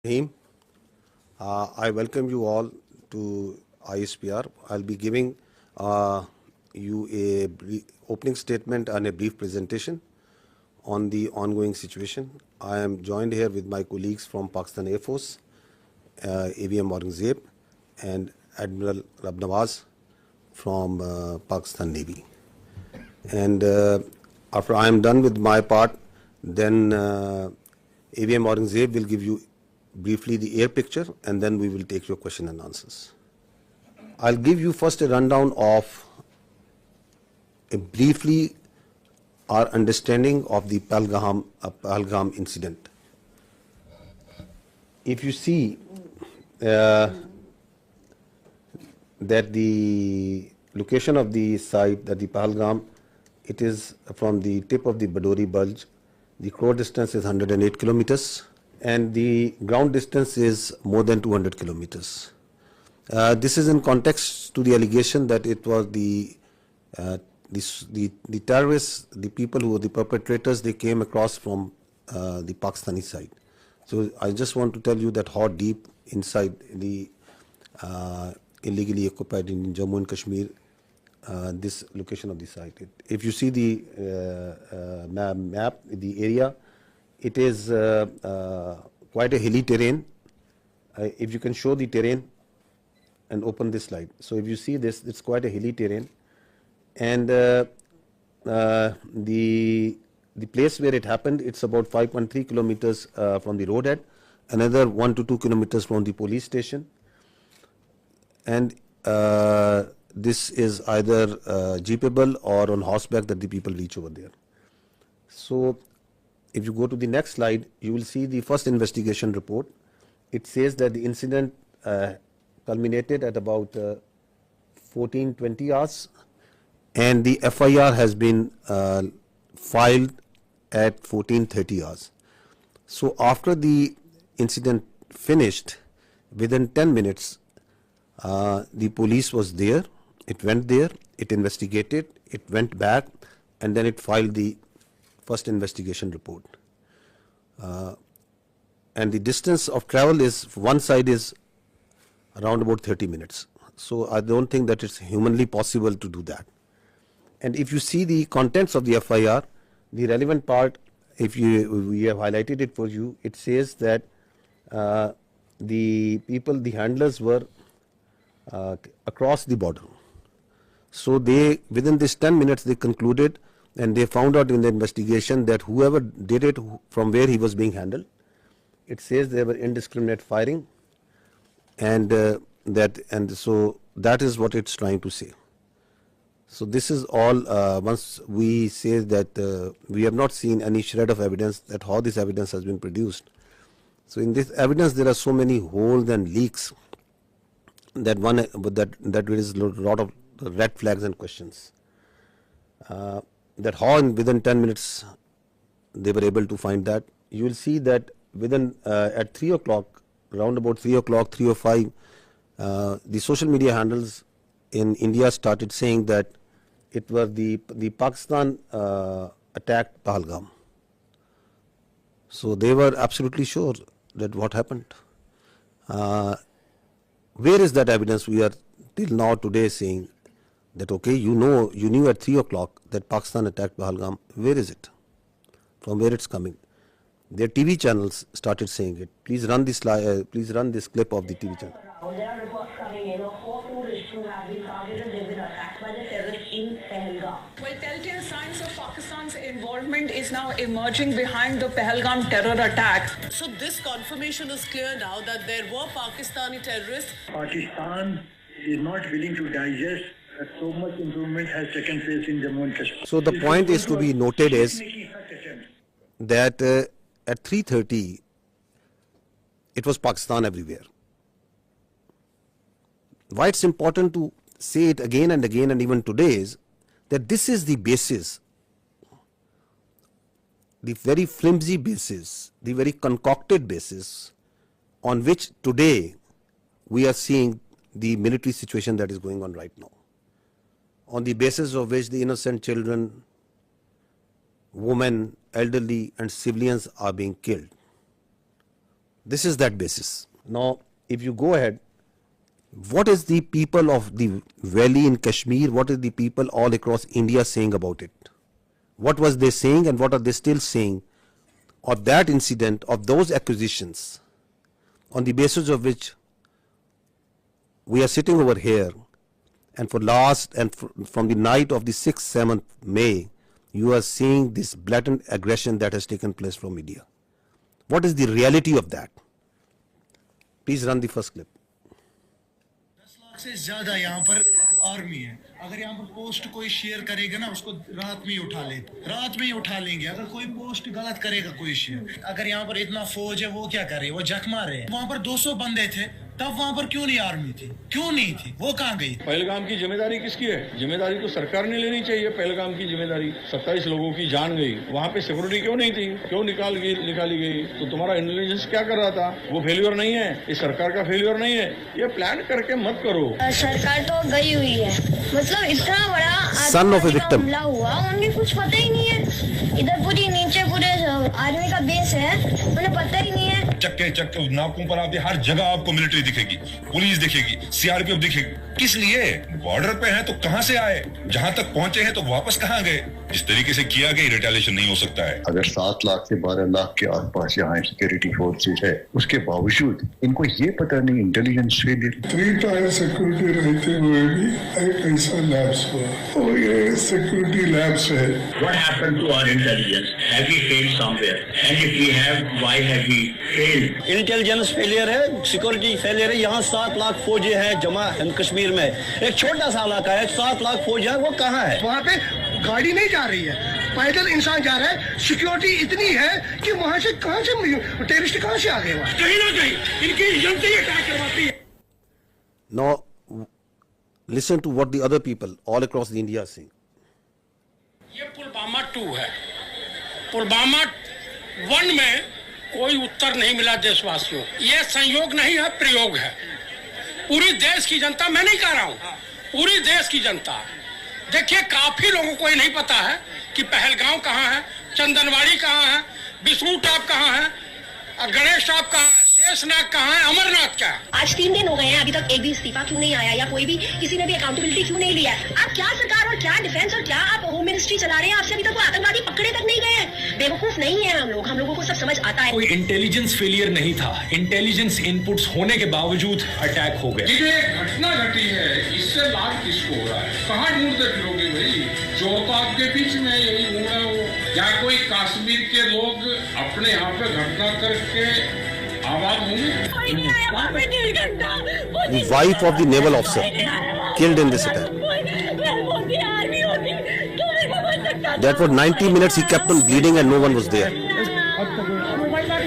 Rahim. I welcome you all to ISPR. I'll be giving you a opening statement and a brief presentation on the ongoing situation. I am joined here with my colleagues from Pakistan Air Force, AVM Aurangzeb, and Admiral Rabnawaz from Pakistan Navy. And after I am done with my part, then AVM Aurangzeb will give you briefly the air picture, and then we will take your question and answers. I'll give you first a rundown of briefly our understanding of the Pahalgam incident. If you see that the location of the site, that the Pahalgam, it is from the tip of the Badori Bulge. The crore distance is 108 kilometers. And the ground distance is more than 200 kilometers. This is in context to the allegation that it was the terrorists, the people who were the perpetrators, they came across from the Pakistani side. So I just want to tell you that how deep inside the illegally occupied in Jammu and Kashmir this location of the site. If you see the map, the area, it is quite a hilly terrain. If you can show the terrain and open this slide. So if you see this, it's quite a hilly terrain. And the place where it happened, it's about 5.3 kilometers from the roadhead, another 1 to 2 kilometers from the police station. And this is either jeepable or on horseback that the people reach over there. So if you go to the next slide, you will see the first investigation report. It says that the incident culminated at about 14:20 hours, and the FIR has been filed at 14:30 hours. So after the incident finished, within 10 minutes, the police was there. It went there, it investigated, it went back, and then it filed the first investigation report. And the distance of travel is, one side is around about 30 minutes. So I don't think that it's humanly possible to do that. And if you see the contents of the FIR, the relevant part, we have highlighted it for you, it says that the people, the handlers were across the border. So they, within this 10 minutes, they concluded, and they found out in the investigation that whoever did it, from where he was being handled, it says there were indiscriminate firing, and so that is what it's trying to say. So this is all. Once we say that we have not seen any shred of evidence that how this evidence has been produced. So in this evidence there are so many holes and leaks that there is a lot of red flags and questions. That how within 10 minutes they were able to find that. You will see that within at 3 o'clock, around about 3 o'clock, 3:05, the social media handles in India started saying that it was the Pakistan attacked Pahalgam. So they were absolutely sure that what happened. Where is that evidence? We are till now today saying that, okay, you knew at 3 o'clock that Pakistan attacked Pahalgam. Where is it? From where it's coming? Their TV channels started saying it. Please run this please run this clip of the TV channel. There are reports coming in of 4 tourists who have been targeted. They've been attacked by the terrorists in Pahalgam. Well, telltale signs of Pakistan's involvement is now emerging behind the Pahalgam terror attack. So this confirmation is clear now that there were Pakistani terrorists. Pakistan is not willing to digest that so much improvement has taken place in Jammu and Kashmir. So the point is to be noted is that at 3:30, it was Pakistan everywhere. Why it's important to say it again and again and even today is that this is the basis, the very flimsy basis, the very concocted basis on which today we are seeing the military situation that is going on right now, on the basis of which the innocent children, women, elderly and civilians are being killed. This is that basis. Now, if you go ahead, what is the people of the valley in Kashmir, what is the people all across India saying about it? What was they saying and what are they still saying of that incident, of those acquisitions, on the basis of which we are sitting over here, and from the night of the 6th, 7th May, you are seeing this blatant aggression that has taken place from India. What is the reality of that? Please run the first clip. 10 lakh से ज्यादा यहाँ पर army है. अगर यहाँ पर post कोई share करेगा ना, उसको रात में ही उठा लेंगे. अगर कोई पोस्ट गलत करेगा कोई शेयर, अगर यहाँ पर इतना फौज है, वो क्या करे, वो जख मारे हैं. वहाँ पर 200 बंदे थे, तब वहाँ पर क्यों नहीं आर्मी थी, क्यों नहीं थी, वो कहाँ गई? पहलगाम की जिम्मेदारी किसकी है? जिम्मेदारी तो सरकार ने लेनी चाहिए. पहलगाम की जिम्मेदारी, 27 लोगों की जान गई, वहाँ पे सिक्योरिटी क्यों नहीं थी, क्यों निकाली गई? तो तुम्हारा इंटेलिजेंस क्या कर रहा था? वो फेल्योर नहीं है, ये सरकार का फेल्योर नहीं है. ये प्लान करके मत करो. सरकार तो गई हुई है, मतलब इतना बड़ा Son of a victim. हमला हुआ, उन्हें कुछ पता ही नहीं है. इधर पूरे आर्मी का बेस है, उन्हें पता ही नहीं है. चक्के नाकों पर आते हर जगह आपको मिलिट्री दिखेगी, पुलिस दिखेगी, सीआरपीएफ दिखेगी. किस लिए? बॉर्डर पे हैं तो कहां से आए? जहां तक पहुंचे हैं तो वापस कहां गए? जिस तरीके से किया गया रिटेलिएशन नहीं हो सकता है. अगर 7 लाख से 12 लाख के आसपास यहाँ सिक्योरिटी फोर्सेज है, उसके बावजूद इनको ये पता नहीं इंटेलिजेंस फेलियर. 3 टायर सिक्योरिटी रहते हुए भी एक ऐसा लैब्स हुआ, और ये सिक्योरिटी लैब्स है. What happened to our intelligence? Have we failed somewhere? And if we have, why have we failed? Intelligence failure है, सिक्योरिटी फेलियर है. यहाँ 7 लाख फौजी है जमा कश्मीर में. एक छोटा सा इलाका है, 7 लाख फौज है, वो कहाँ है? वहाँ पे गाड़ी नहीं जा रही है, पैदल इंसान जा रहा है. सिक्योरिटी इतनी है कि वहाँ से टेररिस्ट कहाँ से आ गए? वहाँ कहीं ना कहीं इनकी एजेंसी ही अटैक करवाती है. Now, listen to what the other people all across the India are saying. ये पुलवामा 2 है. पुलवामा 1 में कोई उत्तर नहीं मिला देशवासियों. ये संयोग नहीं है, प्रयोग है. पूरी देश की जनता, मैं नहीं कह रहा हूं, पूरी देश की जनता. देखिए, काफी लोगों को ये नहीं पता है कि पहलगांव कहाँ है, चंदनवाड़ी कहाँ है, विष्णु टॉप कहाँ है, गणेश टॉप कहाँ है, शेषनाग कहाँ है, अमरनाथ क्या है. आज 3 दिन हो गए हैं, अभी तक एक भी इस्तीफा क्यों नहीं आया, या कोई भी किसी ने भी अकाउंटेबिलिटी क्यों नहीं लिया? आप क्या सरकार और क्या डिफेंस और क्या आप होम मिनिस्ट्री चला रहे हैं? आपसे अभी तक वो आतंकवादी पकड़े तक नहीं गए हैं. बेवकूफ नहीं है हम लोगों को सब समझ आता है. कोई इंटेलिजेंस फेलियर नहीं था, इंटेलिजेंस इनपुट्स होने के बावजूद अटैक हो गए. ये घटना घटी है, इससे लाभ किसको हो रहा है? कहाँ ढूंढते फिरोगे भाई? जो तो आपके बीच में यही ढूंढ रहे हो. या कोई कश्मीर के लोग अपने यहाँ पे घटना करके आबाद होंगे? The wife of the naval officer killed in this attack. That for 90 minutes he kept on bleeding and no one was there.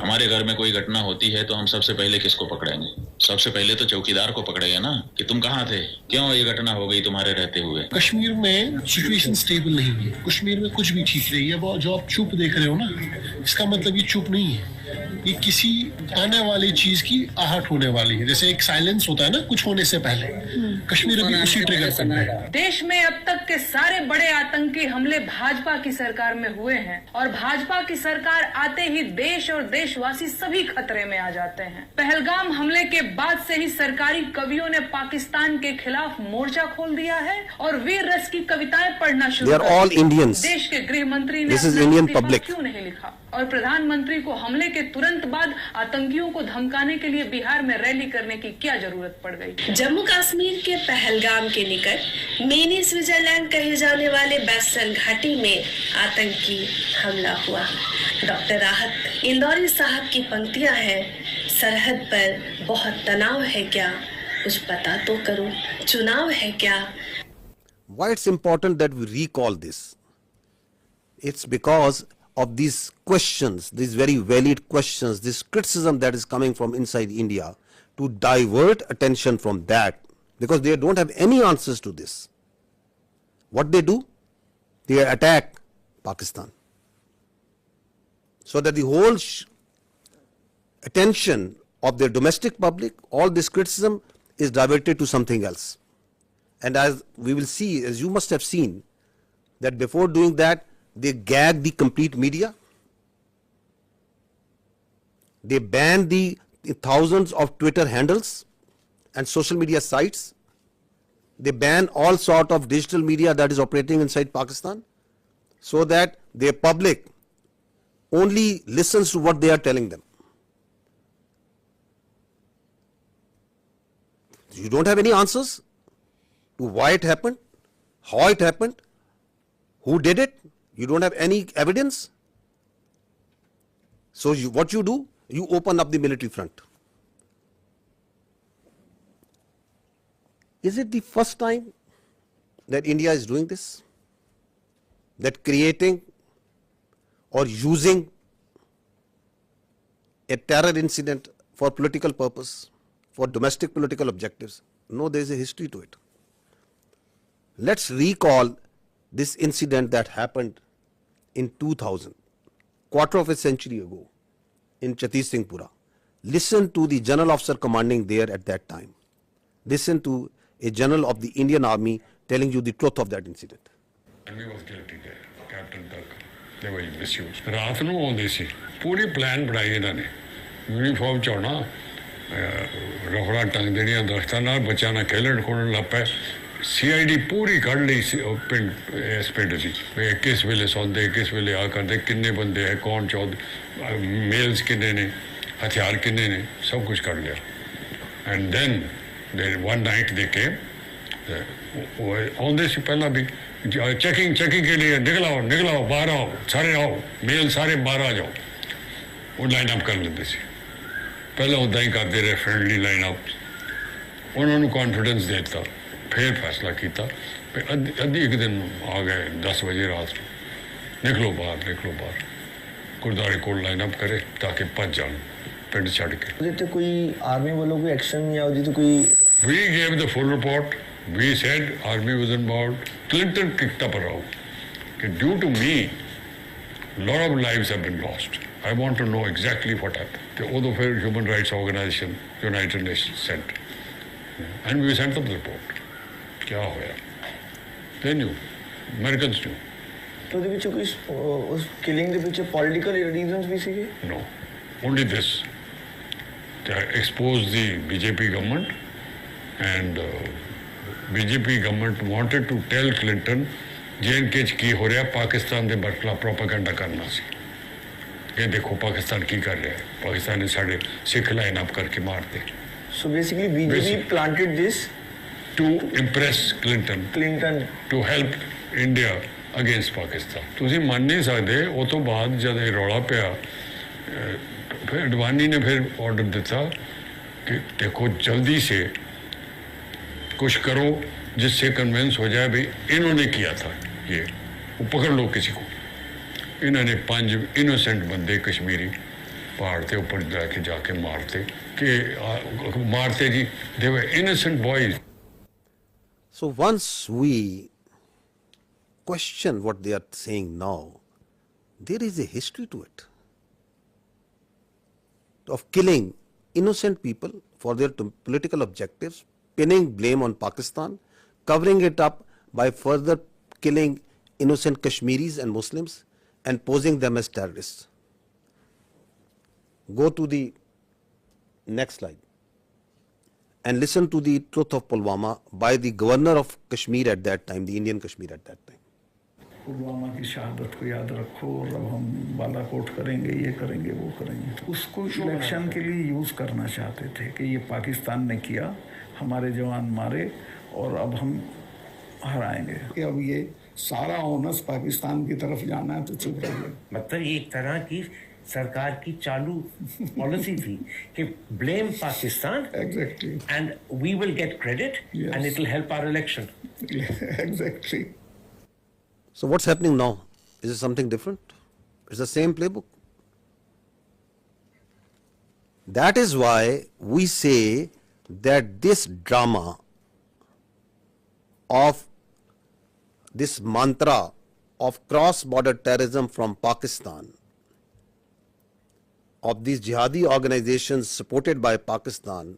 हमारे घर में कोई घटना होती है तो हम सबसे पहले किसको पकड़ेंगे? सबसे पहले तो चौकीदार को पकड़ेंगे ना, कि तुम कहाँ थे, क्यों ये घटना हो गई तुम्हारे रहते हुए. कश्मीर में सिचुएशन स्टेबल नहीं है, कश्मीर में कुछ भी ठीक नहीं है. जो आप चुप देख रहे हो ना, इसका मतलब ये चुप नहीं है, ये किसी आने वाली चीज की आहट होने वाली है. जैसे एक साइलेंस होता है ना कुछ होने से पहले, कश्मीर अभी उसी ट्रिगर पर है. देश में अब तक के सारे बड़े आतंकी हमले भाजपा की सरकार में हुए हैं, और भाजपा की सरकार आते ही देश और देशवासी सभी खतरे में आ जाते हैं. पहलगाम हमले के बाद से ही सरकारी कवियों ने पाकिस्तान के खिलाफ मोर्चा खोल दिया है और वीर रस की कविताएं पढ़ना शुरू कर दी. देश के गृह मंत्री ने अपना क्यों नहीं लिखा, और प्रधानमंत्री को हमले के तुरंत बाद आतंकियों को धमकाने के लिए बिहार में रैली करने की क्या जरूरत पड़ गई? जम्मू कश्मीर के पहलगाम के निकट मिनी स्विट्जरलैंड कहे जाने वाले बैसल घाटी में आतंकी हमला हुआ. डॉक्टर राहत इंदौरी साहब की पंक्तियां हैं, सरहद पर बहुत तनाव है क्या, कुछ पता तो करो, चुनाव है क्या. Why it's important that we recall this? It's because of these questions, these very valid questions, this criticism that is coming from inside India, to divert attention from that, because they don't have any answers to this. What they do? They attack Pakistan, so that the whole attention of their domestic public, all this criticism is diverted to something else. And as we will see, as you must have seen, that before doing that, they gag the complete media. They ban the thousands of Twitter handles and social media sites. They ban all sort of digital media that is operating inside Pakistan, so that their public only listens to what they are telling them. You don't have any answers to why it happened, how it happened, who did it. You don't have any evidence. So what you do, you open up the military front. Is it the first time that India is doing this? That creating or using a terror incident for political purpose, for domestic political objectives? No, there is a history to it. Let's recall this incident that happened in 2000, quarter of a century ago, in Chhattis Singhpura. Listen to the general officer commanding there at that time. Listen to a general of the Indian Army telling you the truth of that incident. Army was guilty there, Captain Turk. They were misused. रात ਨੂੰ ਆਉਂਦੇ ਸੀ ਪੂਰੀ plan ਬਣਾਈ ਇਹਨਾਂ ਨੇ uniform ਚ ਆਉਣਾ ਰਫੜਾ ਟੰਗ ਦੇਣੀਆਂ ਦਰਖਤਾਂ ਨਾਲ ਬੱਚਿਆਂ ਨਾਲ ਖੇਲਣ ਖੋਲਣ ਲੱਗ ਪਏ CID पूरी ਕੱਢ ਲਈ ਸੀ ਉਹ ਪਿੰਡ ਇਸ ਪਿੰਡ ਦੀ ਕਿਸ ਵੇਲੇ ਸੌਂਦੇ ਕਿਸ ਵੇਲੇ ਆ ਕਰਦੇ ਕਿੰਨੇ ਬੰਦੇ ਹੈ ਕੌਣ ਚੌਧ ਮੇਲਸ ਕਿੰਨੇ ਨੇ ਹਥਿਆਰ ਕਿੰਨੇ ਨੇ ਸਭ ਕੁਝ ਕੱਢ ਲਿਆ and then one night they came ਆਉਂਦੇ ਸੀ ਪਹਿਲਾਂ ਵੀ चेकिंग के लिए निकलाओ बाहर आओ सारे आओ मेल सारे बाहर आ जाओ वो लाइन अप कर लेते सी पहले उदा ही करते रहे फ्रेंडली लाइन अप उन्होंने कॉन्फिडेंस देता फिर फैसला किया अद्धी एक दिन आ गए 10 बजे रात निकलो बाहर गुरुद्वारे को लाइन अप करे ताकि भज जान पिंड छड़ के कोई आर्मी वालों कोई एक्शन या कोई we gave the full report. We said army was involved. Clinton kicked up a row. Due to me, a lot of lives have been lost. I want to know exactly what happened. The Human Rights Organization, United Nations sent. And we sent them the report. क्या होया? They knew. Americans knew. तो the पीछे कोई killing के पीछे political reasons भी सीगे? No. Only this. They exposed the BJP government and BJP government wanted to tell Clinton J&K की हो रहा पाकिस्तान के बटला प्रोपेगेंडा करना सी ये देखो पाकिस्तान की कर रहा है पाकिस्तान ने साढ़े सिख लाइन अप करके मारते So basically BJP planted this to impress Clinton to help India against Pakistan. तुसी मान नहीं सकते वो तो बाद जब ये रौला पिया फिर अडवाणी ने फिर ऑर्डर दिता कि देखो जल्दी से कुछ करो जिससे कन्विंस हो जाए भाई इन्होंने किया था ये वो पकड़ लो किसी को इन्होंने 5 इनोसेंट बंदे कश्मीरी पहाड़ के ऊपर जाके मारते जी they were innocent boys. So once we question what they are saying now, there is a history to it of killing innocent people for their political objectives, pinning blame on Pakistan, covering it up by further killing innocent Kashmiris and Muslims and posing them as terrorists. Go to the next slide and listen to the truth of Pulwama by the governor of Kashmir at that time, the Indian Kashmir at that time. Pulwama की शहादत को याद रखो और अब हम बालाकोट करेंगे ये करेंगे वो करेंगे उसको इलेक्शन के लिए यूज़ करना चाहते थे कि ये पाकिस्तान ने किया हमारे जवान मारे और अब हम हराएंगे कि अब ये सारा ओनस पाकिस्तान की तरफ जाना है तो चुप रहिए. मतलब ये एक तरह की सरकार की चालू पॉलिसी थी कि blame Pakistan exactly and we will get credit and it will help our election. Exactly. So what's happening now? Is it something different? It's the same playbook. That is why we say that this drama of this mantra of cross-border terrorism from Pakistan, of these jihadi organizations supported by Pakistan,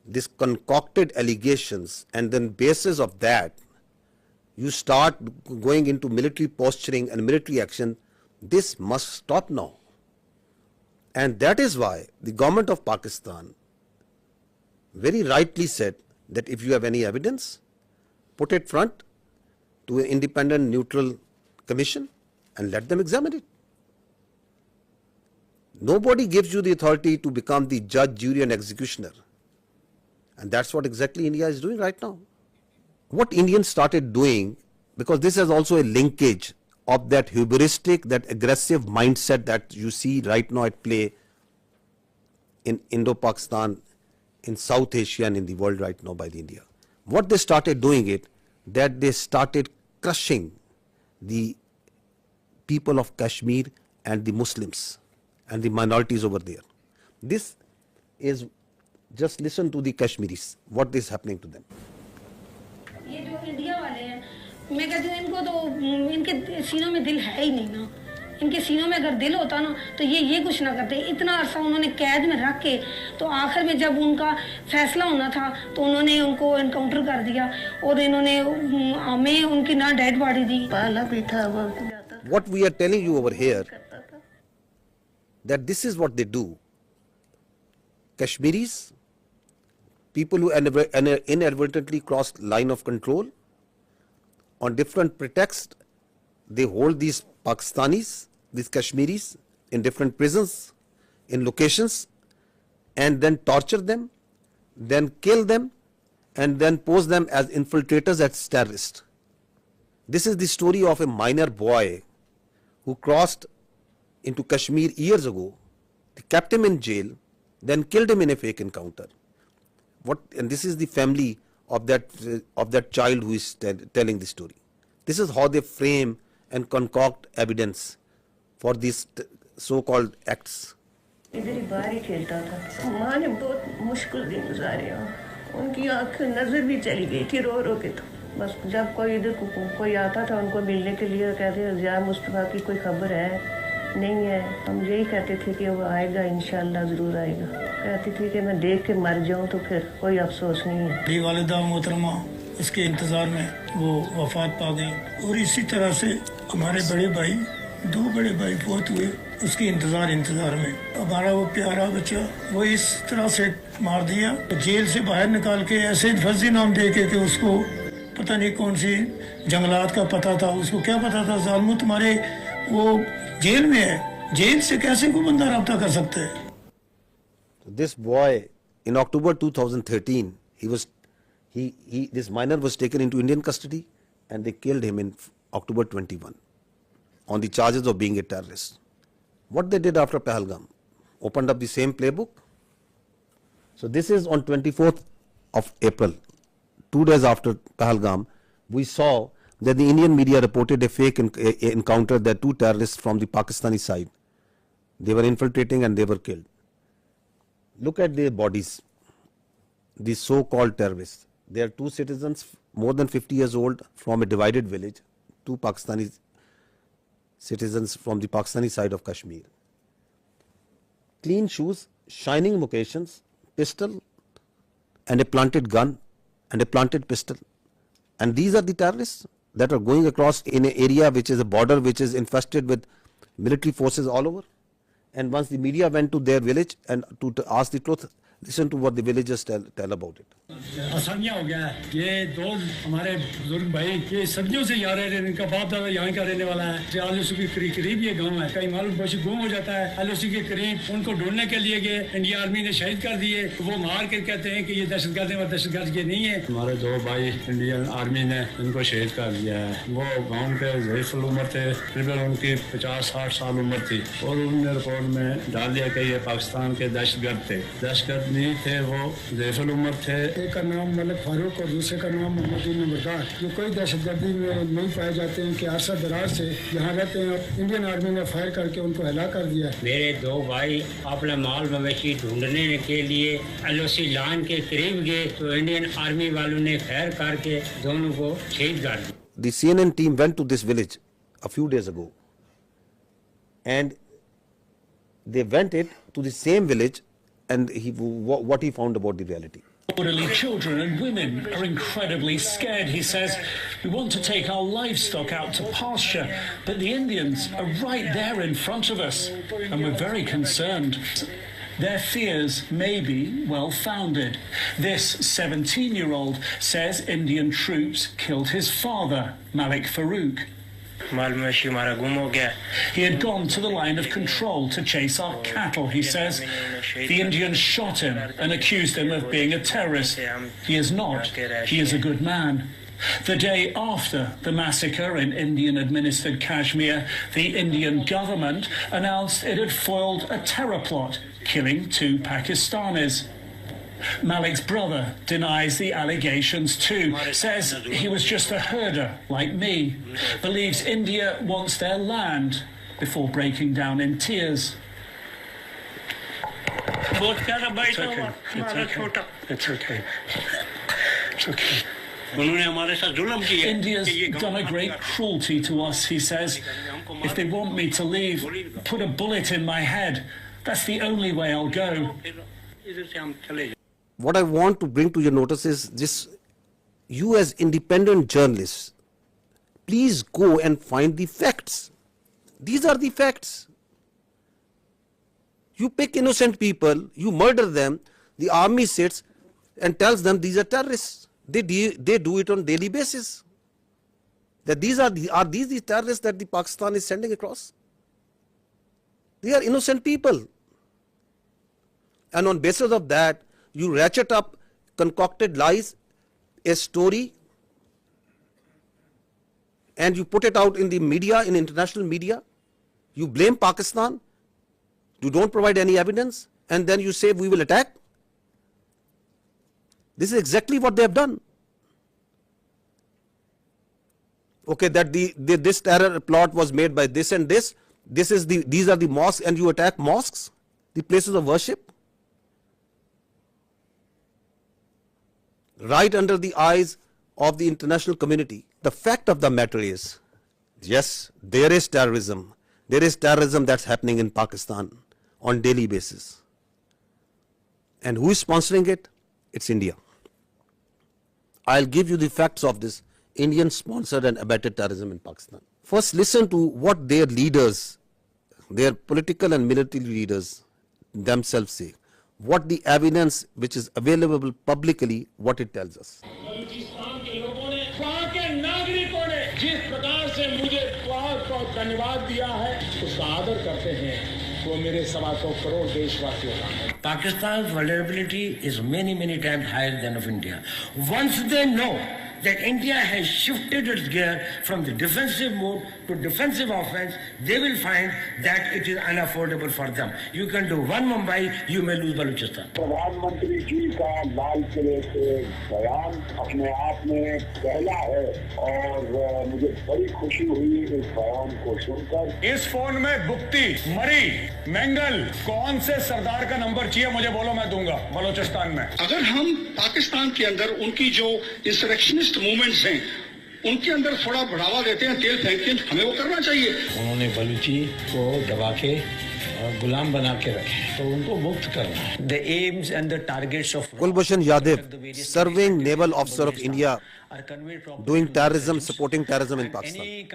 these concocted allegations, and then basis of that, you start going into military posturing and military action. This must stop now. And that is why the government of Pakistan very rightly said that if you have any evidence, put it front to an independent, neutral commission and let them examine it. Nobody gives you the authority to become the judge, jury and executioner. And that's what exactly India is doing right now. What Indians started doing, because this is also a linkage of that hubristic, that aggressive mindset that you see right now at play in Indo-Pakistan, in South Asia and in the world right now by the India. What they started doing it, that they started crushing the people of Kashmir and the Muslims and the minorities over there. This is, just listen to the Kashmiris, what is happening to them. ये जो India वाले हैं, मैं कहती हूँ इनको तो इनके सीनों में दिल है ही नहीं ना। इनके सीनों में अगर दिल होता ना तो ये कुछ ना करते। इतना अरसा उन्होंने कैद में रख के तो आखिर में जब उनका फैसला होना था तो उन्होंने उनको एनकाउंटर कर दिया और इन्होंने हमें उनकी ना डेड बॉडी दी। पाला भी था वो। What we are telling you over here, that this is what they do. Kashmiris, people who inadvertently crossed line of control, on different pretexts, they hold these Pakistanis, these Kashmiris in different prisons, in locations, and then torture them, then kill them, and then pose them as infiltrators, as terrorists. This is the story of a minor boy who crossed into Kashmir years ago. They kept him in jail, then killed him in a fake encounter. And this is the family of that child who is telling the story. This is how they frame and concoct evidence for these so-called acts. इधर ही बाहर ही खेलता था। माँ ने बहुत मुश्किल दिन गुजारे हैं। उनकी आँख नजर भी चली गई थी रो रो के। तो बस जब कोई इधर कोई आता था उनको मिलने के लिए कहते ज़िया मुस्तफ़ा की कोई खबर है नहीं है। हम यही कहते थे कि वो आएगा, इंशाल्लाह ज़रूर आएगा। कहती थी कि मैं देख के मर जाऊँ तो फिर कोई अफसोस नहीं है। मेरी वालिदा मोहतरमा इसके इंतज़ार में वो वफात पा गई और इसी तरह से हमारे बड़े भाई, दो बड़े भाई फौत हुए उसके इंतज़ार में। हमारा वो प्यारा बच्चा वो इस तरह से मार दिया, जेल से बाहर निकाल के ऐसे फर्जी नाम दे के कि उसको पता नहीं कौन सी जंगलात का पता था, उसको क्या पता था ज़ालिमो तुम्हारे वो जेल में है, जेल से कैसे कोई बंदा रब्ता कर सकता है। This boy in October 2013, this minor was taken into Indian custody and they killed him in October 21 on the charges of being a terrorist. What they did after Pahalgam, opened up the same playbook. So this is on 24th of April, 2 days after Pahalgam, we saw that the Indian media reported a fake encounter that two terrorists from the Pakistani side, they were infiltrating and they were killed. Look at their bodies, these so-called terrorists. They are two citizens more than 50 years old from a divided village, two Pakistani citizens from the Pakistani side of Kashmir. Clean shoes, shining moccasins, pistol and a planted gun and a planted pistol. And these are the terrorists that are going across in an area which is a border which is infested with military forces all over. And once the media went to their village and to ask the truth, listen to what the villagers tell about it. आसानियाँ हो गया है। ये दो हमारे बुजुर्ग भाई ये सदियों से यहाँ रह रहे हैं, इनका बाप दादा यहाँ का रहने वाला है। आलूसी के करीब ये गांव है, कहीं मालूम पड़ोसी गुम हो जाता है। आलूसी के करीब उनको ढूंढने के लिए गए, इंडिया आर्मी ने शहीद कर दिए। वो मार के कहते हैं कि ये दहशतगर्द है, दहशतगर्द ये नहीं है। हमारे दो भाई इंडियन आर्मी ने इनको शहीद कर दिया है। वो गाँव के ज़ईफ़ुल उम्र थे, तकरीबन उनकी 50-60 साल उम्र थी और उन्होंने रिपोर्ट में डाल दिया कि ये पाकिस्तान के दहशतगर्द थे। दहशतगर्द नहीं थे, वो ज़ईफ़ुल उम्र थे। एक का नाम मलिक फारूक और दूसरे का नाम मोहम्मद नंबरदार, जो कोई दहशतगर्दी में नहीं पाए जाते हैं कि अरसा दराज से यहाँ रहते हैं और इंडियन आर्मी ने फायर करके उनको हलाक कर दिया। मेरे दो भाई अपना माल मवेशी ढूंढने के लिए एलओसी लाइन के करीब गए तो इंडियन आर्मी वालों ने फायर करके दोनों को शहीद कर दिया। The CNN team went to this village a few days ago and they went to the same village and what he found about the reality. Elderly children and women are incredibly scared. He says, we want to take our livestock out to pasture, but the Indians are right there in front of us, and we're very concerned. Their fears may be well-founded. This 17-year-old says Indian troops killed his father, Malik Farouk. He had gone to the line of control to chase our cattle, he says. The Indians shot him and accused him of being a terrorist. He is not. He is a good man. The day after the massacre in Indian-administered Kashmir, the Indian government announced it had foiled a terror plot, killing 2 Pakistanis. Malik's brother denies the allegations too, says he was just a herder like me, believes India wants their land, before breaking down in tears. It's okay. It's okay. It's okay. India's done a great cruelty to us, he says. If they want me to leave, put a bullet in my head. That's the only way I'll go. What I want to bring to your notice is this: you as independent journalists, please go and find the facts. These are the facts. You pick innocent people, you murder them, the army sits and tells them these are terrorists. They do it on daily basis. That these are these the terrorists that the Pakistan is sending across? They are innocent people. And on basis of that, you ratchet up concocted lies, a story, and you put it out in the media, in international media. You blame Pakistan. You don't provide any evidence, and then you say we will attack. This is exactly what they have done. Okay, that this terror plot was made by this and this. These are the mosques, and you attack mosques, the places of worship, right under the eyes of the international community. The fact of the matter is, yes, there is terrorism. There is terrorism that's happening in Pakistan on daily basis. And who is sponsoring it? It's India. I'll give you the facts of this Indian sponsored and abetted terrorism in Pakistan. First, listen to what their leaders, their political and military leaders themselves say. What the evidence which is available publicly, what it tells us. Pakistan's vulnerability is many times higher than of India. Once they know that India has shifted its gear from the defensive mode to defensive offense, they will find that it is unaffordable for them. You can do one Mumbai, you may lose Balochistan. प्रधानमंत्री जी का लाल किले से बयान अपने आप में पहला है और मुझे बड़ी खुशी हुई इस बयान को सुनकर। इस फोन में गुप्ती, मरी, मेंगल, कौन से सरदार का नंबर चाहिए मुझे बोलो, मैं दूंगा बलोचिस्तान में। अगर हम पाकिस्तान के अंदर उनकी जो इंसरेक्शनिस्ट मूवमेंट्स हैं उनके अंदर थोड़ा बढ़ावा देते हैं, तेल फेंकते हैं, हमें वो करना चाहिए। उन्होंने बलूची को दबा के गुलाम बना के रखे, तो उनको मुक्त करना है। The aims and the targets of Kulbhushan Yadav, serving naval officer of India, doing terrorism, supporting terrorism in Pakistan. Any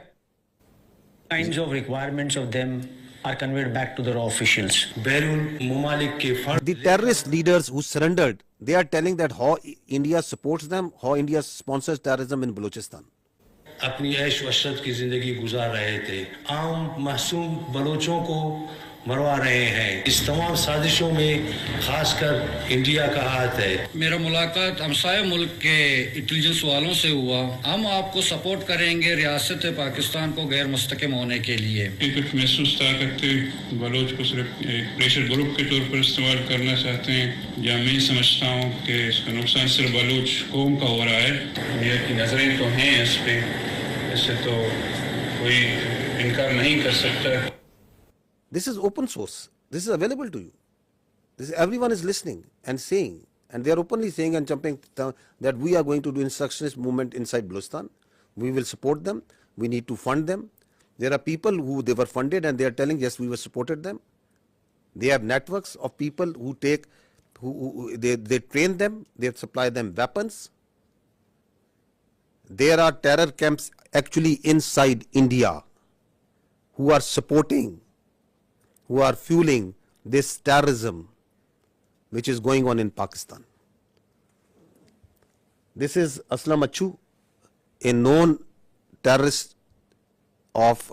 kinds of requirements of them are conveyed back to the raw officials. The terrorist leaders who surrendered, they are telling that how India supports them, how India sponsors terrorism in Balochistan. अपनी ऐश वशरत की जिंदगी गुजार रहे थे, आम मासूम बलोचों को मरवा रहे हैं। इस तमाम साजिशों में खासकर इंडिया का हाथ है। मेरा मुलाकात हमसाया मुल्क के इंटेलिजेंस वालों से हुआ। हम आपको सपोर्ट करेंगे रियासत पाकिस्तान को गैर मुस्तकिम होने के लिए। कुछ महसूस करते बलोच को सिर्फ प्रेशर ग्रुप के तौर पर इस्तेमाल करना चाहते हैं, या मैं समझता हूँ कि इसका नुकसान सिर्फ बलोच कौम का हो रहा है। इंडिया की नजरें तो हैं इस पे, इससे तो कोई इनकार नहीं कर सकता। This is open source. This is available to you. Everyone is listening and saying, and they are openly saying and jumping that we are going to do insurrectionist movement inside Balochistan. We will support them. We need to fund them. There are people who they were funded and they are telling, yes, we were supported them. They have networks of people they train them, they supply them weapons. There are terror camps actually inside India who are supporting, who are fueling this terrorism which is going on in Pakistan. This is Aslam Achu, a known terrorist of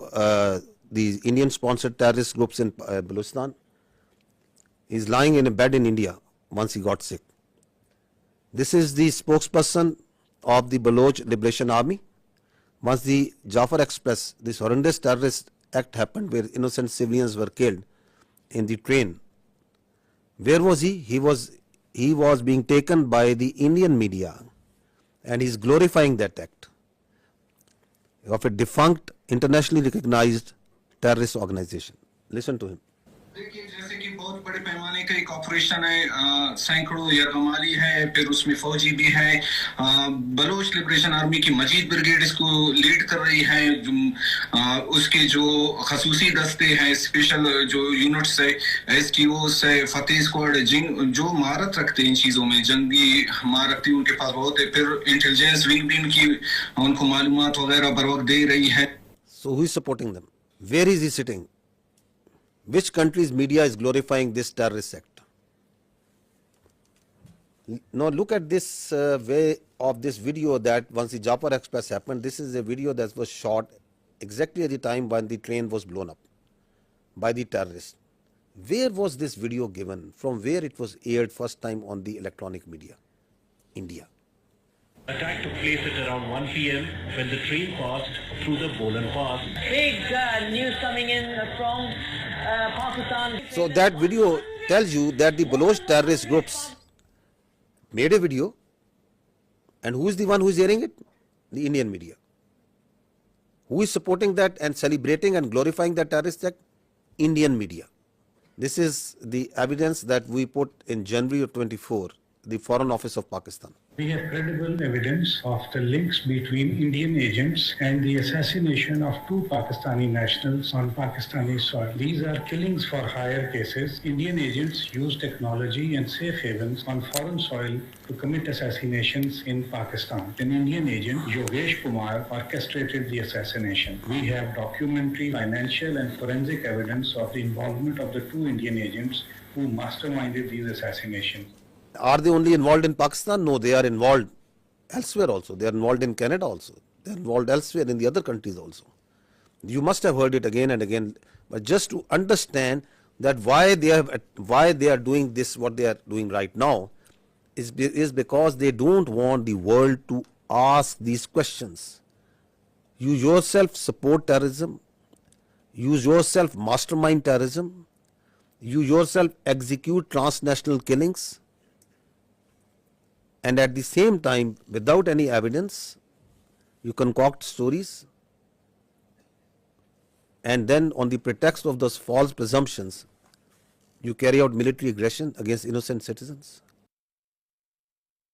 the Indian-sponsored terrorist groups in Balochistan. He's lying in a bed in India once he got sick. This is the spokesperson of the Baloch Liberation Army. Once the Jafar Express, this horrendous terrorist act happened where innocent civilians were killed in the train. Where was he? He was being taken by the Indian media, and he's glorifying that act of a defunct, internationally recognized terrorist organization. Listen to him. देखिए जैसे कि बहुत बड़े पैमाने का एक operation है, सैकड़ों यरगमाली है, फिर उसमें फौजी भी है, बलोच लिबरेशन आर्मी की मजीद ब्रिगेड इसको लीड कर रही है, उसके जो खसूसी दस्ते हैं, स्पेशल जो यूनिट्स है, एसटीओस है, फतेह स्क्वाड, जो महारत रखते हैं इन चीजों में, जंगी महारत उनके पास बहुत है, फिर इंटेलिजेंस विंग भी उनकी उनको मालूमात वगैरह बर वक्त दे रही है. So who is supporting them? Where is he sitting? Which country's media is glorifying this terrorist act? Now look at this way of this video that once the Jafar Express happened. This is a video that was shot exactly at the time when the train was blown up by the terrorists. Where was this video given? From where it was aired first time on the electronic media? India. Attack took place at around 1 p.m. when the train passed through the Bolan Pass. Big news coming in from Pakistan. So that video tells you that the Baloch terrorist groups made a video, and who is the one who is airing it? The Indian media. Who is supporting that and celebrating and glorifying that terrorist act? Indian media. This is the evidence that we put in January of 24, the Foreign Office of Pakistan. We have credible evidence of the links between Indian agents and the assassination of 2 Pakistani nationals on Pakistani soil. These are killings for hire cases. Indian agents use technology and safe havens on foreign soil to commit assassinations in Pakistan. An Indian agent, Yogesh Kumar, orchestrated the assassination. We have documentary, financial and forensic evidence of the involvement of the 2 Indian agents who masterminded these assassinations. Are they only involved in Pakistan? No, they are involved elsewhere also. They are involved in Canada also. They are involved elsewhere in the other countries also. You must have heard it again and again. But just to understand that why they are doing this, what they are doing right now, is because they don't want the world to ask these questions. You yourself support terrorism. You yourself mastermind terrorism. You yourself execute transnational killings. And at the same time, without any evidence, you concoct stories, and then on the pretext of those false presumptions, you carry out military aggression against innocent citizens.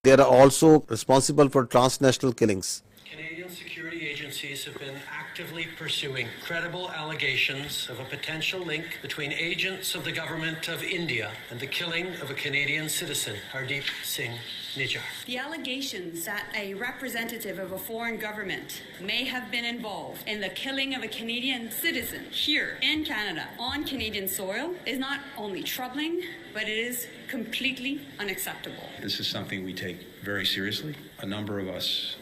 They are also responsible for transnational killings. Canadian security agencies have been actively pursuing credible allegations of a potential link between agents of the government of India and the killing of a Canadian citizen, Hardeep Singh Nijjar. The allegations that a representative of a foreign government may have been involved in the killing of a Canadian citizen here in Canada on Canadian soil is not only troubling, but it is completely unacceptable. This is something we take very seriously. A number of us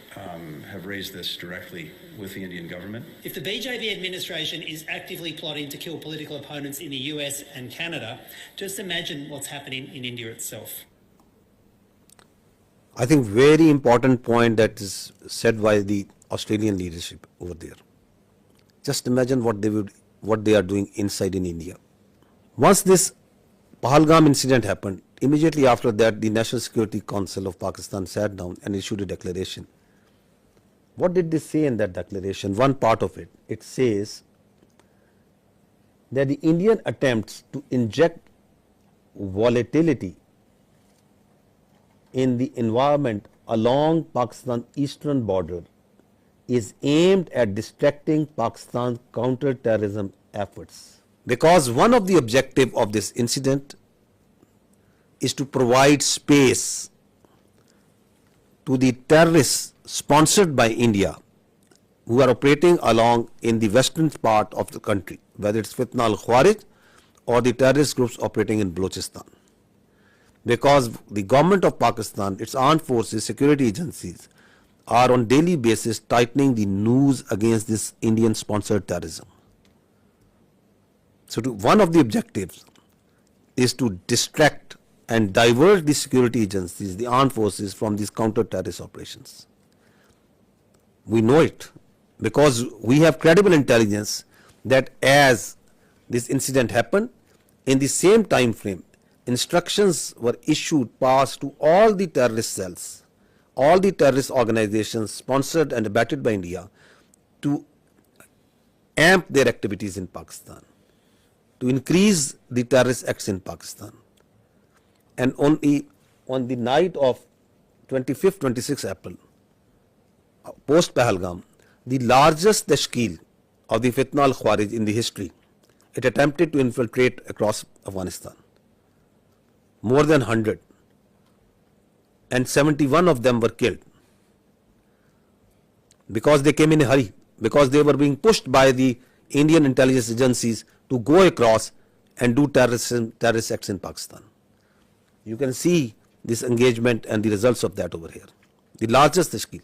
have raised this directly with the Indian government. If the BJP administration is actively plotting to kill political opponents in the US and Canada, just imagine what's happening in India itself. I think very important point that is said by the Australian leadership over there. Just imagine what they are doing inside in India. Once this Pahalgam incident happened, immediately after that the National Security Council of Pakistan sat down and issued a declaration. What did they say in that declaration? One part of it, it says that the Indian attempts to inject volatility in the environment along Pakistan's eastern border is aimed at distracting Pakistan's counter-terrorism efforts. Because one of the objectives of this incident is to provide space to the terrorists sponsored by India who are operating along in the western part of the country, whether it's Fitna al-Khawarij or the terrorist groups operating in Balochistan. Because the government of Pakistan, its armed forces, security agencies are on daily basis tightening the noose against this Indian sponsored terrorism. So one of the objectives is to distract and divert the security agencies, the armed forces from these counter-terrorist operations. We know it because we have credible intelligence that as this incident happened, in the same time frame, instructions were issued, passed to all the terrorist cells, all the terrorist organizations sponsored and abetted by India to amp their activities in Pakistan, to increase the terrorist acts in Pakistan. And on the night of 25th, 26th April, post Pahalgam, the largest tashkeel of the Fitna al-Khawarij in the history, it attempted to infiltrate across Afghanistan. More than 100. And 71 of them were killed. Because they came in a hurry, because they were being pushed by the Indian intelligence agencies to go across and do terrorist acts in Pakistan. You can see this engagement and the results of that over here. The largest tashkeel.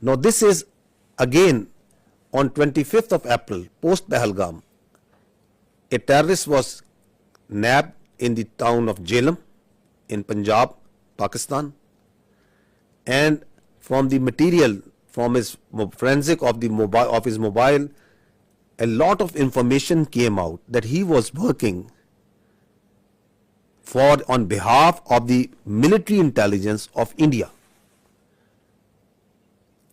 Now this is again on 25th of April, post Pahalgam, a terrorist was nabbed in the town of Jhelum in Punjab, Pakistan, and from the material, from his forensic of his mobile, a lot of information came out that he was working on behalf of the military intelligence of India.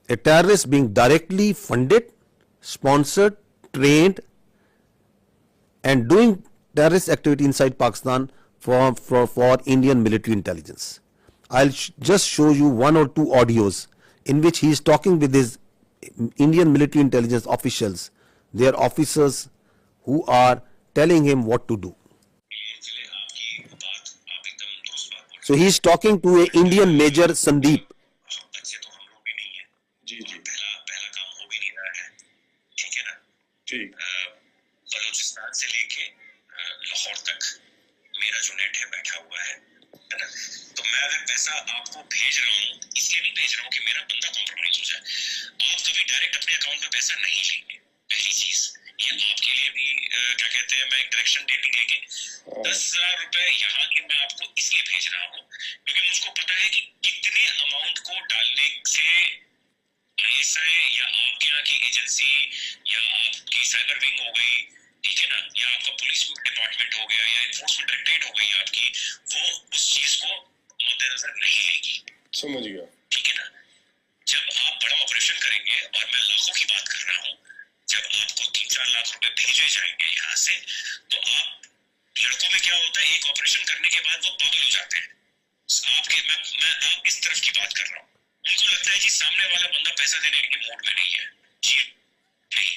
A terrorist being directly funded, sponsored, trained, and doing terrorist activity inside Pakistan for Indian military intelligence. I'll just show you one or two audios in which he is talking with his Indian military intelligence officials, their officers who are telling him what to do. So he is talking to an Indian Major Sandeep. Balochistan से लेके लाहौर तक मेरा जो net है बैठा हुआ है ना, तो मैं अगर पैसा आपको भेज रहा हूँ इसलिए नहीं भेज रहा हूँ कि मेरा बंदा कॉम्प्रोमाइज हो जाए। आप कभी डायरेक्ट अपने अकाउंट में पैसा नहीं लेंगे। पहली चीज ये आपके लिए भी क्या कहते हैं, मैं एक डायरेक्शन देनी लेंगे 10,000 रुपए यहाँ के मैं आपको इसलिए भेज रहा हूँ क्योंकि मुझको पता है कि कितने अमाउंट को डालने से ISI या आपके यहाँ की एजेंसी या आपकी साइबर विंग हो गई, ठीक है ना, या आपका पुलिस डिपार्टमेंट हो गया या एनफोर्समेंट डायरेक्टरेट हो गई आपकी, वो उस चीज को मद्देनजर नहीं लेगी। समझ गया, ठीक है ना। जब आप बड़ा ऑपरेशन करेंगे, और मैं लाखों की बात कर रहा हूँ, जब आपको 3-4 लाख रुपए भेजे जाएंगे यहाँ से, तो आप लड़कों में क्या होता है, एक ऑपरेशन करने के बाद वो पागल हो जाते हैं। मैं आप इस तरफ की बात कर रहा हूँ। उनको लगता है कि सामने वाला बंदा पैसा देने के मूड में नहीं है। जी नहीं,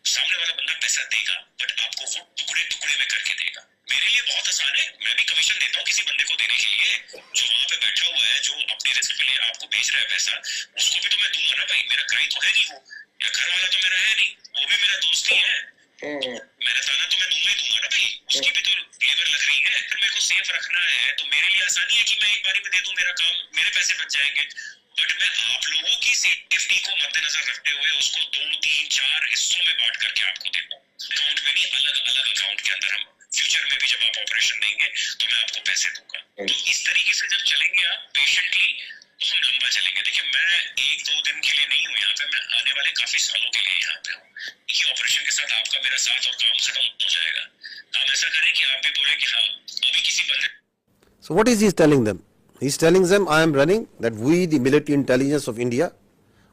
सामने वाला बंदा पैसा देगा, बट आपको वो टुकड़े टुकड़े में करके देगा। मेरे लिए बहुत आसान है, मैं भी कमीशन देता हूँ किसी बंदे को देने के लिए जो वहां पे बैठा हुआ है, जो अपनी रिस्क पे लिए आपको भेज रहा है पैसा, उसको भी तो मैं दूंगा ना भाई। मेरा क्राइम तो है नहीं वो, या घर वाला तो मेरा है नहीं, वो भी मेरा दोस्त ही है। मेरा ताना तो मैं दूंगा ही दूंगा ना भाई, उसकी भी तो लेबर लग रही है। फिर मेरे को सेफ रखना है तो मेरे लिए आसानी है कि मैं एक बारी में दे दूं, मेरा काम, मेरे पैसे बच जाएंगे। बट मैं आप लोगों की सेफ्टी को मद्देनजर रखते हुए उसको 2-3-4 हिस्सों में बांट करके आपको देता हूँ। अकाउंट में नहीं, अलग अलग अकाउंट के अंदर। हम फ्यूचर में भी जब आप ऑपरेशन देंगे तो मैं आपको पैसे दूंगा। तो इस तरीके से जब चलेंगे आप पेशेंटली, तो हम लंबा चलेंगे। देखिए, मैं 1-2 दिन के लिए नहीं हूँ यहाँ पे, मैं आने वाले काफी सालों के लिए यहाँ पे हूँ। ये ऑपरेशन के साथ आपका मेरा साथ और काम खत्म हो जाएगा। हम ऐसा करें कि आप भी बोले कि हाँ अभी किसी बंदे। So what is he telling them? He's telling them, I am running, that we, the military intelligence of India,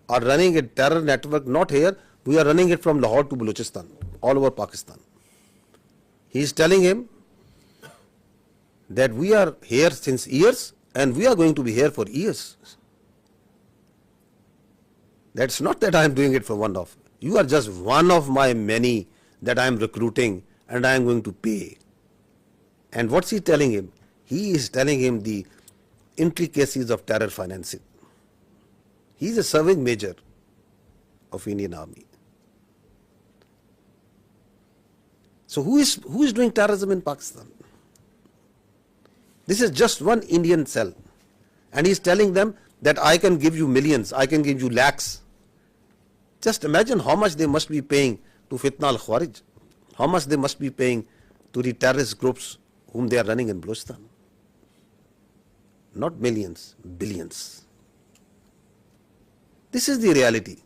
are running a terror network, not here, we are running it from Lahore to Balochistan, all over Pakistan. He is telling him that we are here since years and we are going to be here for years. That's not that I am doing it for one off. You are just one of my many that I am recruiting and I am going to pay. And what's he telling him? He is telling him the intricacies of terror financing. He is a serving major of Indian Army. So who is doing terrorism in Pakistan? This is just one Indian cell, and he is telling them that I can give you millions, I can give you lakhs. Just imagine how much they must be paying to Fitna al-Khawarij, how much they must be paying to the terrorist groups whom they are running in Balochistan. Not millions, billions. This is the reality.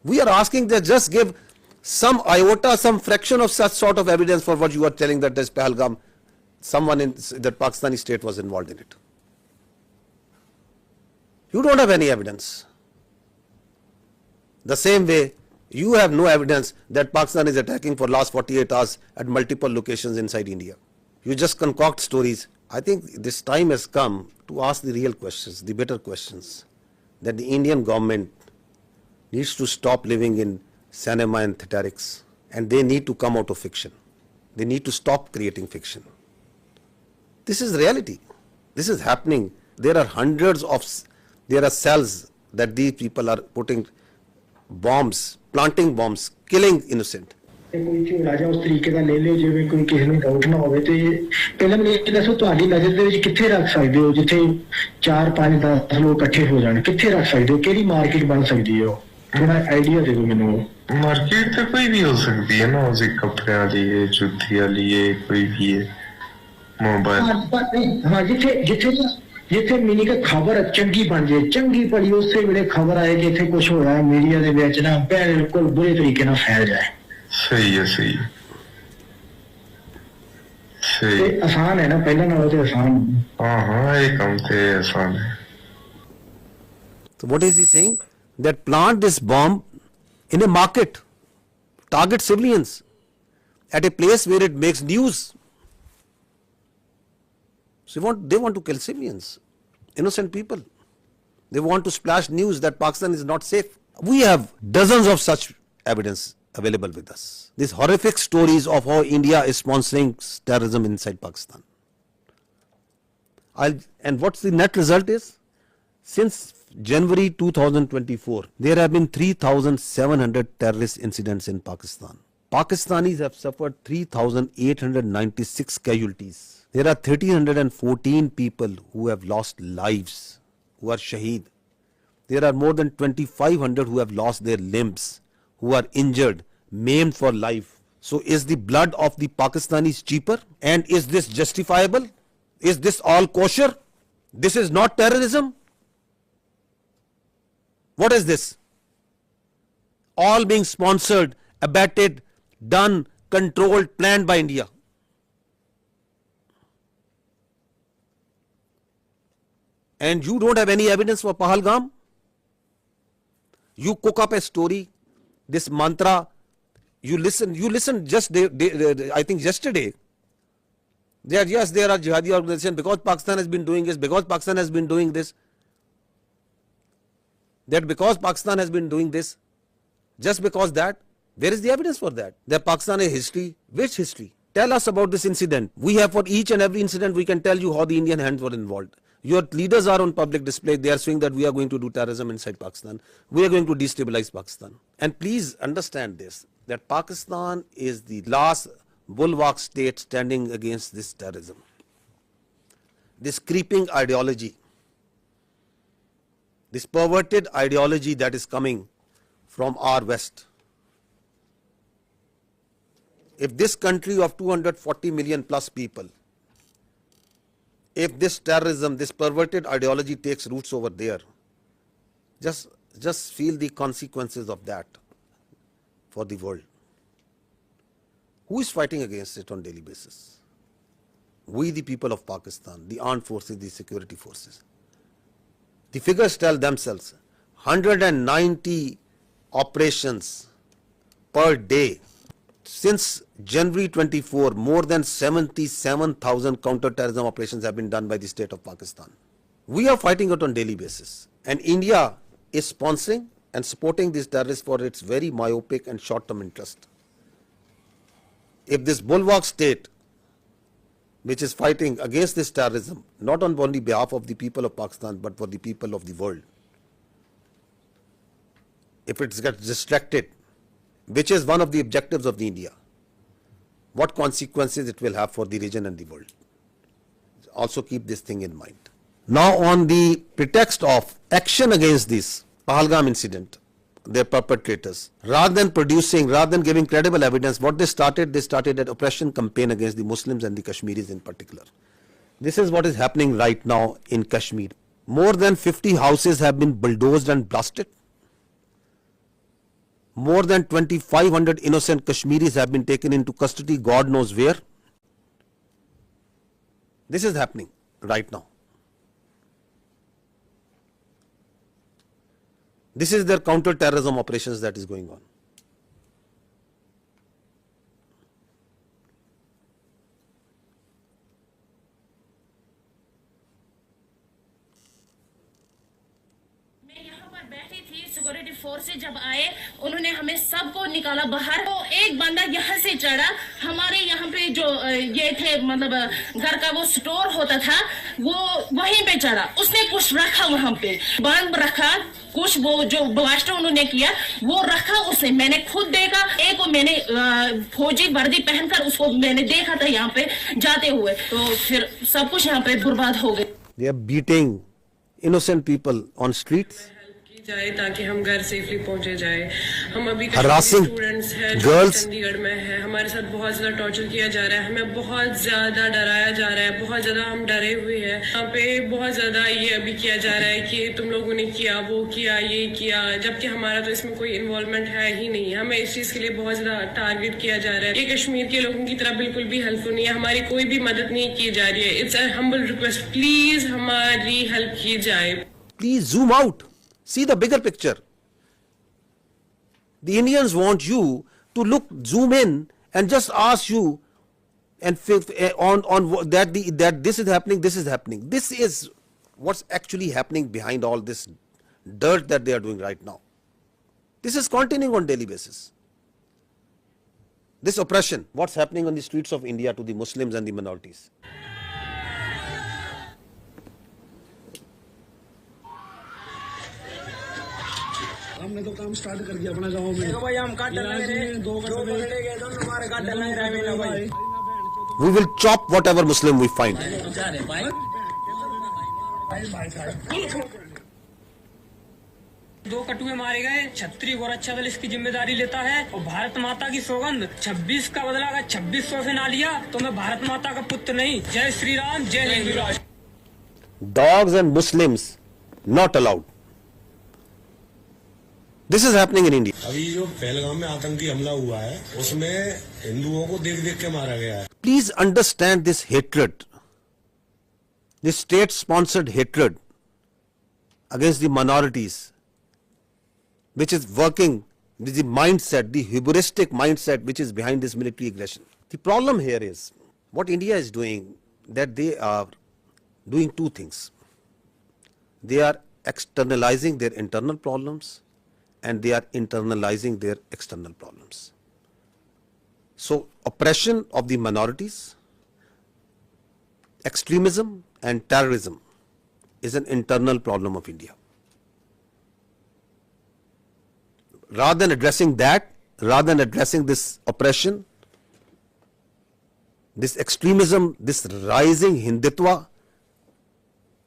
We are asking that just give some iota, some fraction of such sort of evidence for what you are telling that this Pahalgam, someone in that Pakistani state was involved in it. You don't have any evidence. The same way, you have no evidence that Pakistan is attacking for last 48 hours at multiple locations inside India. You just concoct stories. I think this time has come to ask the real questions, the better questions, that the Indian government needs to stop living in cinema and theatrics, and they need to come out of fiction. They need to stop creating fiction. This is reality. This is happening. There are there are cells that these people are putting bombs, planting bombs, killing innocent. ਕੋਈ ਝੋਲਾ ਜਾਂ ਉਸ ਤਰੀਕੇ ਦਾ ਲੈ ਲਿਓ ਜਿਵੇਂ ਕੋਈ ਕਿਸੇ ਨੂੰ ਡਾਊਟ ਨਾ ਹੋਵੇ ਤੇ ਪਹਿਲਾਂ ਮੈਨੂੰ ਇਹ ਦੱਸੋ ਤੁਹਾਡੀ ਨਜ਼ਰ ਦੇ ਵਿੱਚ ਕਿੱਥੇ ਰੱਖ ਸਕਦੇ ਹੋ ਜਿੱਥੇ 4 5 10 ਲੋਕ ਇਕੱਠੇ ਹੋ ਜਾਣ ਕਿੱਥੇ ਰੱਖ ਸਕਦੇ ਹੋ ਕਿਹੜੀ ਮਾਰਕੀਟ ਬਣ ਸਕਦੀ ਹੈ ਥੋੜਾ ਆਈਡੀਆ ਦੇ ਦਿਓ ਮੈਨੂੰ ਮਾਰਕੀਟ ਤਾਂ ਕੋਈ ਵੀ ਹੋ ਸਕਦੀ ਹੈ ਨਾ ਉਸੇ ਕੱਪੜਿਆਂ ਦੀ ਹੈ ਜੁੱਤੀ ਵਾਲੀ ਹੈ ਕੋਈ ਵੀ ਹੈ ਮੋਬਾਈਲ ਹਾਂ ਜਿੱਥੇ ਮਿਨੀ ਕਿ ਖਬਰ ਚੰਗੀ ਬਣ ਜੇ ਚੰਗੀ ਭਲੀ ਉਸੇ ਵੇਲੇ ਖਬਰ ਆਏ ਕਿ ਇੱਥੇ ਕੁਝ ਹੋਇਆ ਮੀਡੀਆ ਦੇ ਵਿੱਚ ਨਾ ਬਿਲਕੁਲ ਬੁਰੇ ਤਰੀਕੇ ਨਾਲ ਫੈਲ ਜਾਏ सही है सही सही आसान है ना पहले नालों तो आसान हाँ ये काम थे आसान है So what is he saying? That plant this bomb in a market, target civilians at a place where it makes news. So they want to kill civilians, innocent people. They want to splash news that Pakistan is not safe. We have dozens of such evidence available with us. These horrific stories of how India is sponsoring terrorism inside Pakistan. And what's the net result is? Since January 2024, there have been 3,700 terrorist incidents in Pakistan. Pakistanis have suffered 3,896 casualties. There are 1,314 people who have lost lives, who are shaheed. There are more than 2,500 who have lost their limbs, who are injured, maimed for life. So is the blood of the Pakistanis cheaper? And is this justifiable? Is this all kosher? This is not terrorism? What is this? All being sponsored, abetted, done, controlled, planned by India. And you don't have any evidence for Pahalgam? You cook up a story, this mantra, you listen just I think yesterday, that yes, there are jihadi organizations because Pakistan has been doing this, because Pakistan has been doing this, that because Pakistan has been doing this, just because that, where is the evidence for that? That Pakistan has history. Which history? Tell us about this incident. We have for each and every incident, we can tell you how the Indian hands were involved. Your leaders are on public display. They are saying that we are going to do terrorism inside Pakistan. We are going to destabilize Pakistan. And please understand this, that Pakistan is the last bulwark state standing against this terrorism. This creeping ideology, this perverted ideology that is coming from our West. If this country of 240 million plus people, if this terrorism, this perverted ideology takes roots over there, just feel the consequences of that for the world. Who is fighting against it on daily basis? We, the people of Pakistan, the armed forces, the security forces. The figures tell themselves, 190 operations per day. Since January 24, more than 77,000 counter-terrorism operations have been done by the state of Pakistan. We are fighting it on daily basis. And India is sponsoring and supporting these terrorists for its very myopic and short-term interest. If this bulwark state, which is fighting against this terrorism, not on only behalf of the people of Pakistan, but for the people of the world. If it gets distracted, which is one of the objectives of the India, what consequences it will have for the region and the world. Also keep this thing in mind. Now, on the pretext of action against this Pahalgam incident, their perpetrators, rather than giving credible evidence, what they started an oppression campaign against the Muslims and the Kashmiris in particular. This is what is happening right now in Kashmir. More than 50 houses have been bulldozed and blasted. More than 2,500 innocent Kashmiris have been taken into custody, God knows where. This is happening right now. This is their counter-terrorism operations that is going on. Security forces जब आए उन्होंने हमें सबको निकाला बाहर। तो एक बंदा यहाँ से चढ़ा, हमारे यहाँ पे जो ये थे मतलब घर का वो स्टोर होता था, वो वहीं पे चढ़ा, उसने कुछ रखा वहाँ पे, बंद रखा कुछ, वो जो ब्लास्ट उन्होंने किया वो रखा उसने, मैंने खुद देखा। एक को मैंने फौजी वर्दी पहनकर उसको मैंने देखा था यहाँ पे जाते हुए, तो फिर सब कुछ यहाँ पे बर्बाद हो गए। They are beating innocent people on streets. जाए ताकि हम घर सेफली पहुंचे जाए। हम अभी स्टूडेंट्स हैं जो चंडीगढ़ में है, हमारे साथ बहुत ज्यादा टॉर्चर किया जा रहा है, हमें बहुत ज्यादा डराया जा रहा है, बहुत ज्यादा हम डरे हुए हैं। यहाँ पे बहुत ज्यादा ये अभी किया जा रहा है कि तुम लोगों ने किया, वो किया, ये किया, जबकि हमारा तो इसमें कोई इन्वॉल्वमेंट है ही नहीं। हमें इस चीज के लिए बहुत ज्यादा टारगेट किया जा रहा है। ये कश्मीर के लोगों की तरह बिल्कुल भी हेल्पफुल नहीं है, हमारी कोई भी मदद नहीं की जा रही है। It's a humble request, please हमारी हेल्प की जाए। Please zoom out. See the bigger picture. The Indians want you to zoom in and just ask you and on that this is happening, this is happening. This is what's actually happening behind all this dirt that they are doing right now. This is continuing on daily basis. This oppression, what's happening on the streets of India to the Muslims and the minorities. हमने तो काम start कर दिया अपना गांव में। भाई हम काट डालेंगे, दो पकड़े गए तो हमारे काट डालेंगे भाई। We will chop whatever Muslim we find. दो कटुए मारे गए, छत्री और अच्छा दल इसकी जिम्मेदारी लेता है, और भारत माता की सौगंध 26 का बदला अगर 2600 से ना लिया तो मैं भारत माता का पुत्र नहीं। जय श्री राम, जय हिंदू राष्ट्र। Dogs and Muslims not allowed. This is happening in India. अभी जो पहलगाम में आतंकी हमला हुआ है उसमें हिंदुओं को देख देख के मारा गया है। Please understand this hatred, this state-sponsored hatred against the minorities, which is working with the mindset, the hubristic mindset which is behind this military aggression. The problem here is what India is doing, that they are doing two things. They are externalizing their internal problems and they are internalizing their external problems. So oppression of the minorities, extremism and terrorism is an internal problem of India. Rather than addressing that, rather than addressing this oppression, this extremism, this rising Hindutva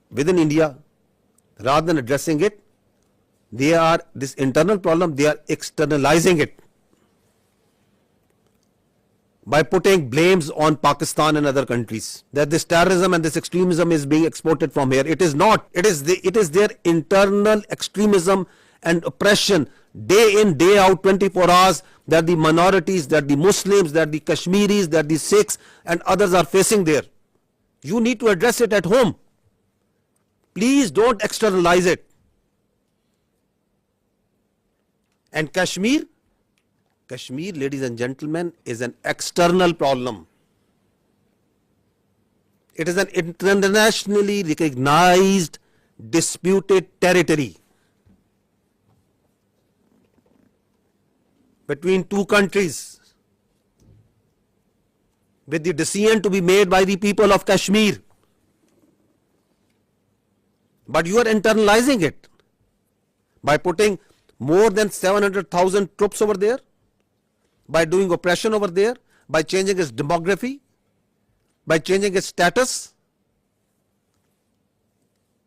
within India, rather than addressing it, they are this internal problem, they are externalizing it by putting blames on Pakistan and other countries, that this terrorism and this extremism is being exported from here. It is not. It is their internal extremism and oppression day in, day out, 24 hours, that the minorities, that the Muslims, that the Kashmiris, that the Sikhs and others are facing there. You need to address it at home. Please don't externalize it. And Kashmir, ladies and gentlemen, is an external problem. It is an internationally recognized disputed territory between two countries. with the decision to be made by the people of Kashmir. But you are internalizing it by putting more than 700,000 troops over there, by doing oppression over there, by changing its demography, by changing its status.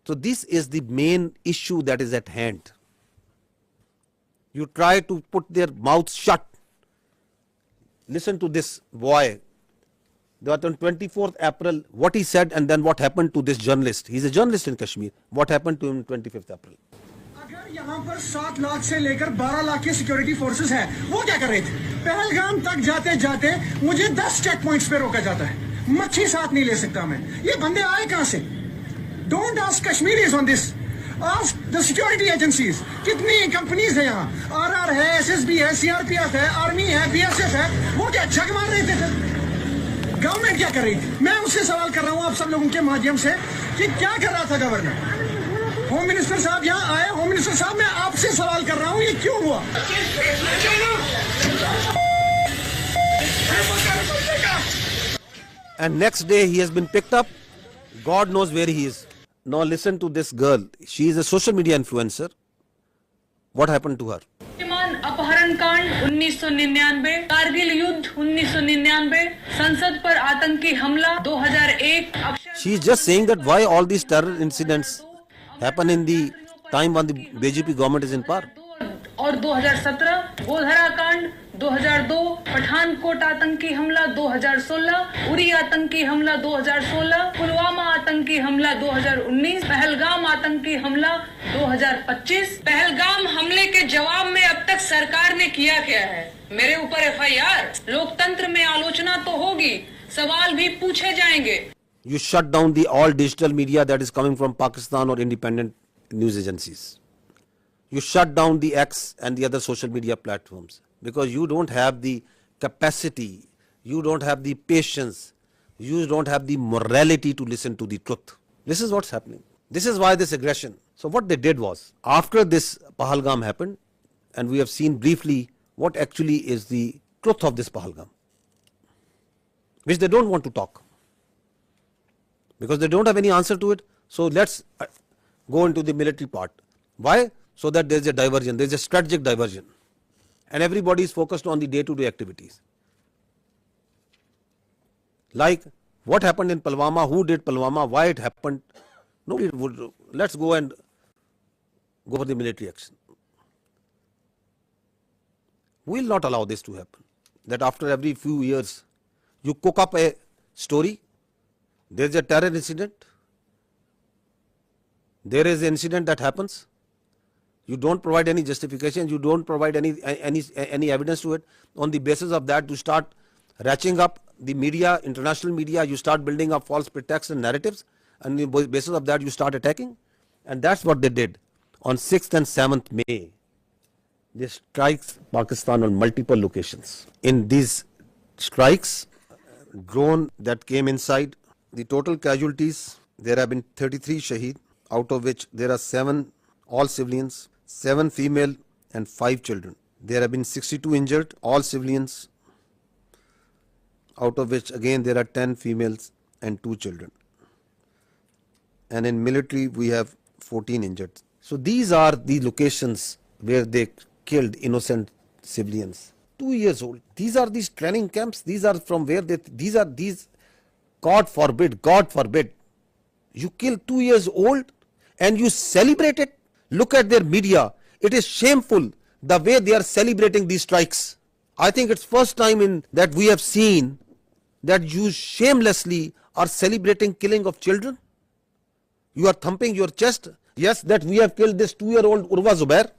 So this is the main issue that is at hand. You try to put their mouths shut. Listen to this boy. That on 24th April, what he said and then what happened to this journalist. He's a journalist in Kashmir. What happened to him on 25th April? अगर यहाँ पर 7 लाख से लेकर 12 लाख के security forces हैं, वो क्या कर रहे थे? पहलगाम तक जाते जाते मुझे 10 चेक पॉइंट्स पे रोका जाता है, मच्छी साथ नहीं ले सकता मैं। ये बंदे आए कहाँ से? Don't ask Kashmiris on this. Ask the security agencies. कितनी कंपनीज है यहाँ? RR है, SSB है, CRPF है, आर्मी है, BSF है, वो क्या जग मार रहे थे? गवर्नमेंट क्या कर रही थी? मैं उससे सवाल कर रहा हूँ आप सब लोगों के माध्यम से कि क्या कर रहा था गवर्नर? होम मिनिस्टर साहब यहाँ आए, होम मिनिस्टर साहब मैं आपसे सवाल कर रहा हूँ ये क्यों हुआ? And next day he has been picked up. God knows where he is. Now listen to this girl. She is a social media influencer. What happened to her? अपहरण कांड 1999, कारगिल युद्ध 1999, संसद पर आतंकी हमला 2001. She is just saying that why all these terror incidents happen in the time when the BJP government is in power. और 2017 गोधरा कांड 2002, पठानकोट आतंकी हमला 2016, उरी आतंकी हमला 2016, पुलवामा आतंकी हमला 2019, पहलगाम आतंकी हमला 2025। पहलगाम हमले के जवाब में अब तक सरकार ने किया क्या है? मेरे ऊपर FIR। लोकतंत्र में आलोचना तो होगी, सवाल भी पूछे जाएंगे। You shut down the all digital media that is coming from Pakistan or independent news agencies. You shut down the X and the other social media platforms because you don't have the capacity, you don't have the patience, you don't have the morality to listen to the truth. This is what's happening. This is why this aggression. So what they did was, after this Pahalgam happened, and we have seen briefly what actually is the truth of this Pahalgam, which they don't want to talk because they don't have any answer to it. So let's go into the military part. Why? So that there is a diversion, there is a strategic diversion, and everybody is focused on the day-to-day activities. Like what happened in Pulwama, who did Pulwama, why it happened. Nobody would. Let's go for the military action. We will not allow this to happen. That after every few years, you cook up a story. There is a terror incident. There is an incident that happens. You don't provide any justification, you don't provide any evidence to it. On the basis of that, you start ratcheting up the media, international media, you start building up false pretexts and narratives, and on the basis of that, you start attacking. And that's what they did. On 6th and 7th May, they strikes Pakistan on multiple locations. In these strikes, drone that came inside, the total casualties, there have been 33 shaheed, out of which there are 7 all civilians, 7 female and 5 children. There have been 62 injured, all civilians, out of which again there are 10 females and 2 children. And in military we have 14 injured. So these are the locations where they killed innocent civilians. 2 years old. These are these training camps. These are from where these God forbid, you kill 2 years old and you celebrate it. Look at their media. It is shameful the way they are celebrating these strikes. I think it's first time that we have seen that you shamelessly are celebrating killing of children. You are thumping your chest. Yes, that we have killed this 2-year-old Urwa Zubair.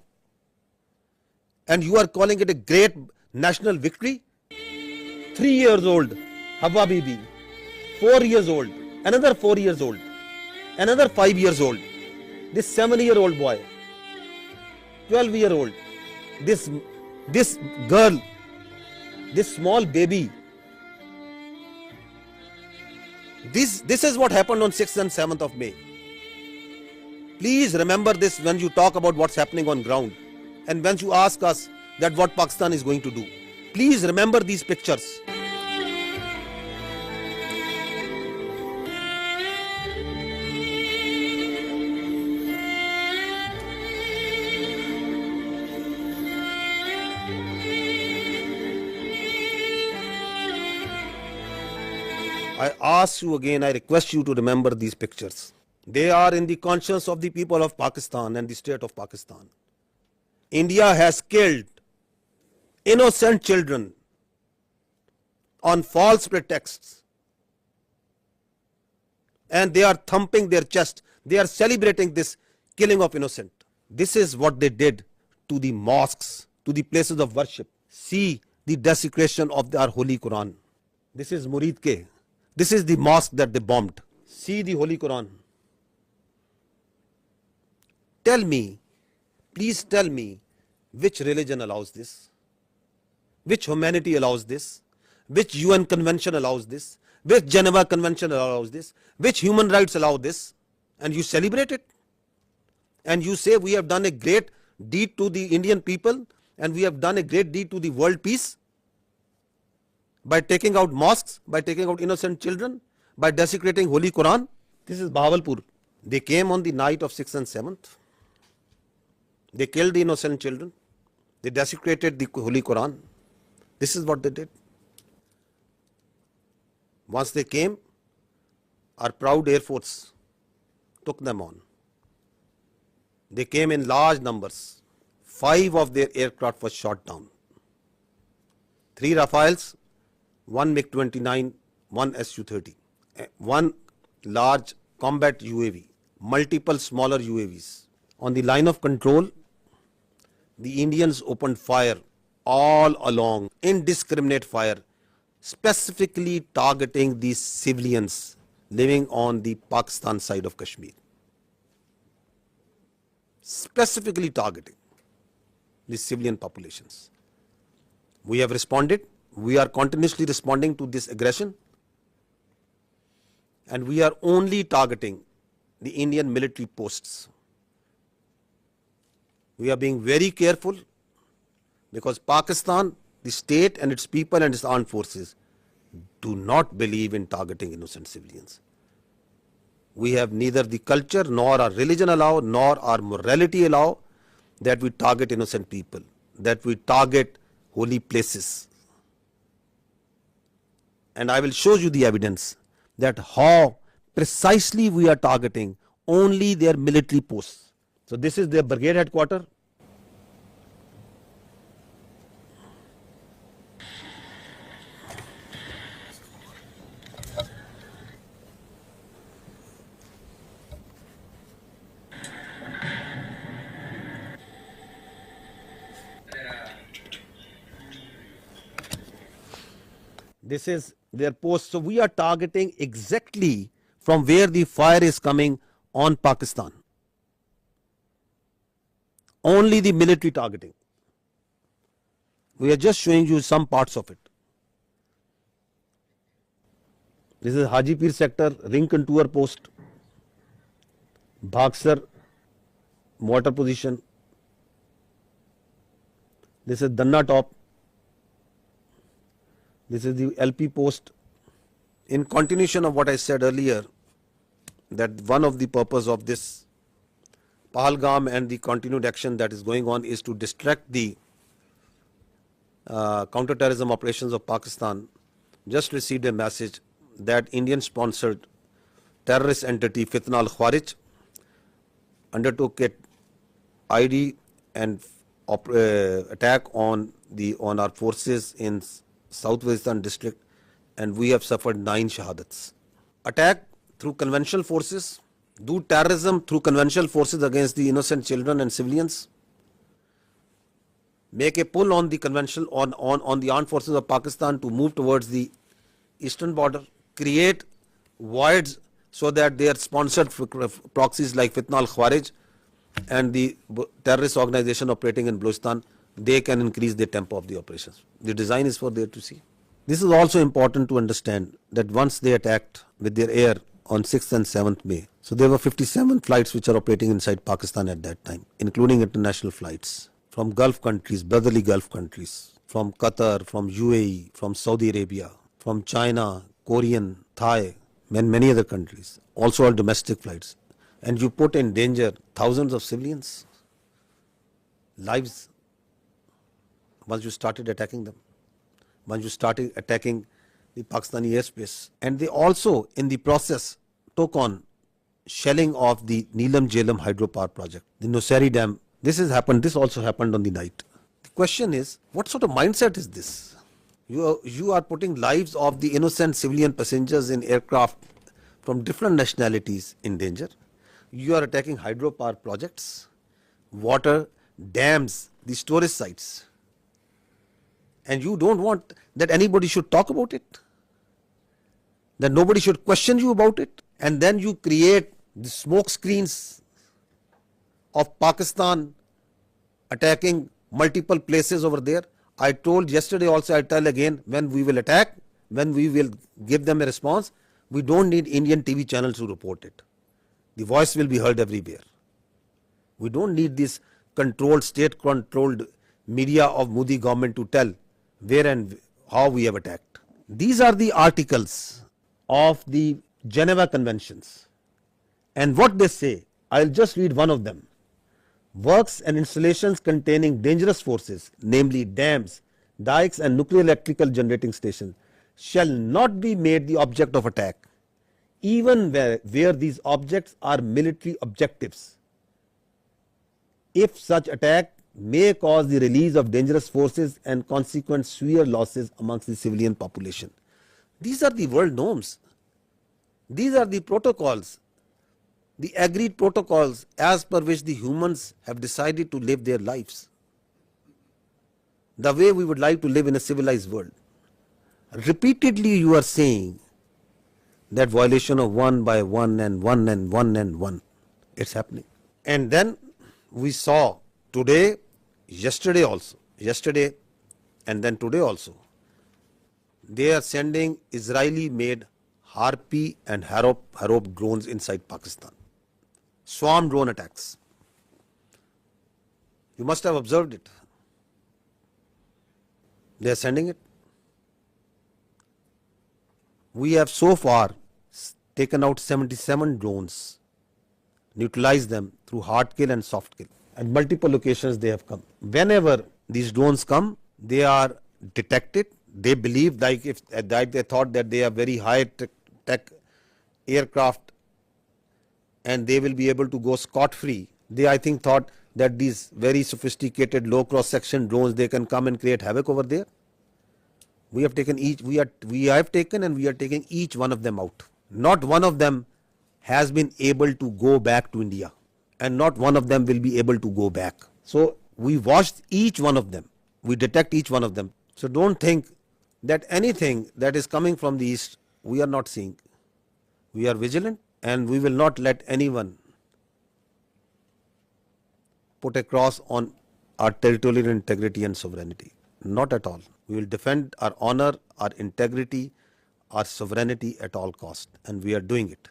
And you are calling it a great national victory. 3 years old Hawa Bibi. 4 years old. Another 4 years old. Another 5 years old. This 7-year-old boy, 12-year-old, this girl, this small baby. This is what happened on 6th and 7th of May. Please remember this when you talk about what's happening on ground and when you ask us that what Pakistan is going to do. Please remember these pictures. I ask you again, I request you to remember these pictures. They are in the conscience of the people of Pakistan and the state of Pakistan. India has killed innocent children on false pretexts. And they are thumping their chest. They are celebrating this killing of innocent. This is what they did to the mosques, to the places of worship. See the desecration of our Holy Quran. This is Murid Ke. This is the mosque that they bombed. See the Holy Quran. Tell me, please tell me, which religion allows this? Which humanity allows this? Which UN convention allows this? Which Geneva Convention allows this? Which human rights allow this? And you celebrate it? And you say we have done a great deed to the Indian people and we have done a great deed to the world peace by taking out mosques, by taking out innocent children, by desecrating Holy Quran. This is Bahawalpur. They came on the night of 6th and 7th. They killed the innocent children. They desecrated the Holy Quran. This is what they did. Once they came, our proud Air Force took them on. They came in large numbers. 5 of their aircraft was shot down. 3 Rafales, 1 MiG-29, 1 Su-30, 1 large combat UAV, multiple smaller UAVs. On the line of control, the Indians opened fire all along, indiscriminate fire, specifically targeting the civilians living on the Pakistan side of Kashmir. Specifically targeting the civilian populations. We have responded. We are continuously responding to this aggression. And we are only targeting the Indian military posts. We are being very careful because Pakistan, the state and its people and its armed forces do not believe in targeting innocent civilians. We have neither the culture nor our religion allow nor our morality allow that we target innocent people, that we target holy places. And I will show you the evidence that how precisely we are targeting only their military posts. So this is their brigade headquarters. This is their post. So we are targeting exactly from where the fire is coming on Pakistan. Only the military targeting. We are just showing you some parts of it. This is Hajipir sector, ring contour post, Bhagsar mortar position. This is Danna top. This is the LP post. In continuation of what I said earlier, that one of the purpose of this Pahalgam and the continued action that is going on is to distract the counter-terrorism operations of Pakistan. Just received a message that Indian-sponsored terrorist entity Fitna al-Khawarij undertook a ID and attack on our forces in South Waziristan district, and we have suffered 9 shahadats. Attack through conventional forces, do terrorism through conventional forces against the innocent children and civilians, make a pull on the conventional on the armed forces of Pakistan to move towards the eastern border, create voids so that their sponsored proxies like Fitna al-Khawarij and the terrorist organization operating in Balochistan, they can increase the tempo of the operations. The design is for there to see. This is also important to understand that once they attacked with their air on 6th and 7th May, so there were 57 flights which are operating inside Pakistan at that time, including international flights from Gulf countries, brotherly Gulf countries, from Qatar, from UAE, from Saudi Arabia, from China, Korean, Thai, and many other countries, also all domestic flights. And you put in danger thousands of civilians' lives once you started attacking them, once you started attacking the Pakistani airspace. And they also, in the process, took on shelling of the Neelam Jhelum hydropower project, the Nusari Dam. This also happened on the night. The question is, what sort of mindset is this? You are putting lives of the innocent civilian passengers in aircraft from different nationalities in danger. You are attacking hydropower projects, water, dams, the storage sites. And you don't want that anybody should talk about it, that nobody should question you about it. And then you create the smoke screens of Pakistan attacking multiple places over there. I told yesterday also, I tell again, when we will attack, when we will give them a response, we don't need Indian TV channels to report it. The voice will be heard everywhere. We don't need this controlled, state-controlled media of Modi government to tell where and how we have attacked. These are the articles of the Geneva Conventions. And what they say, I'll just read one of them. Works and installations containing dangerous forces, namely dams, dikes and nuclear electrical generating stations, shall not be made the object of attack, even where these objects are military objectives, if such attack may cause the release of dangerous forces and consequent severe losses amongst the civilian population. These are the world norms. These are the protocols, the agreed protocols as per which the humans have decided to live their lives, the way we would like to live in a civilized world. Repeatedly you are saying that violation of one by one and one and one and one. It's happening. And then we saw today, yesterday and then today also, they are sending Israeli made Harpy and Harop drones inside Pakistan. Swarm drone attacks. You must have observed it. They are sending it. We have so far taken out 77 drones, neutralized them through hard kill and soft kill. At multiple locations they have come. Whenever these drones come, they are detected. They believe, like if they thought that they are very high tech aircraft and they will be able to go scot-free. They, I think, thought that these very sophisticated low cross-section drones, they can come and create havoc over there. We have taken we are taking each one of them out. Not one of them has been able to go back to India, and not one of them will be able to go back. So we watched each one of them. We detect each one of them. So don't think that anything that is coming from the east, we are not seeing. We are vigilant, and we will not let anyone put a cross on our territorial integrity and sovereignty. Not at all. We will defend our honor, our integrity, our sovereignty at all cost, and we are doing it.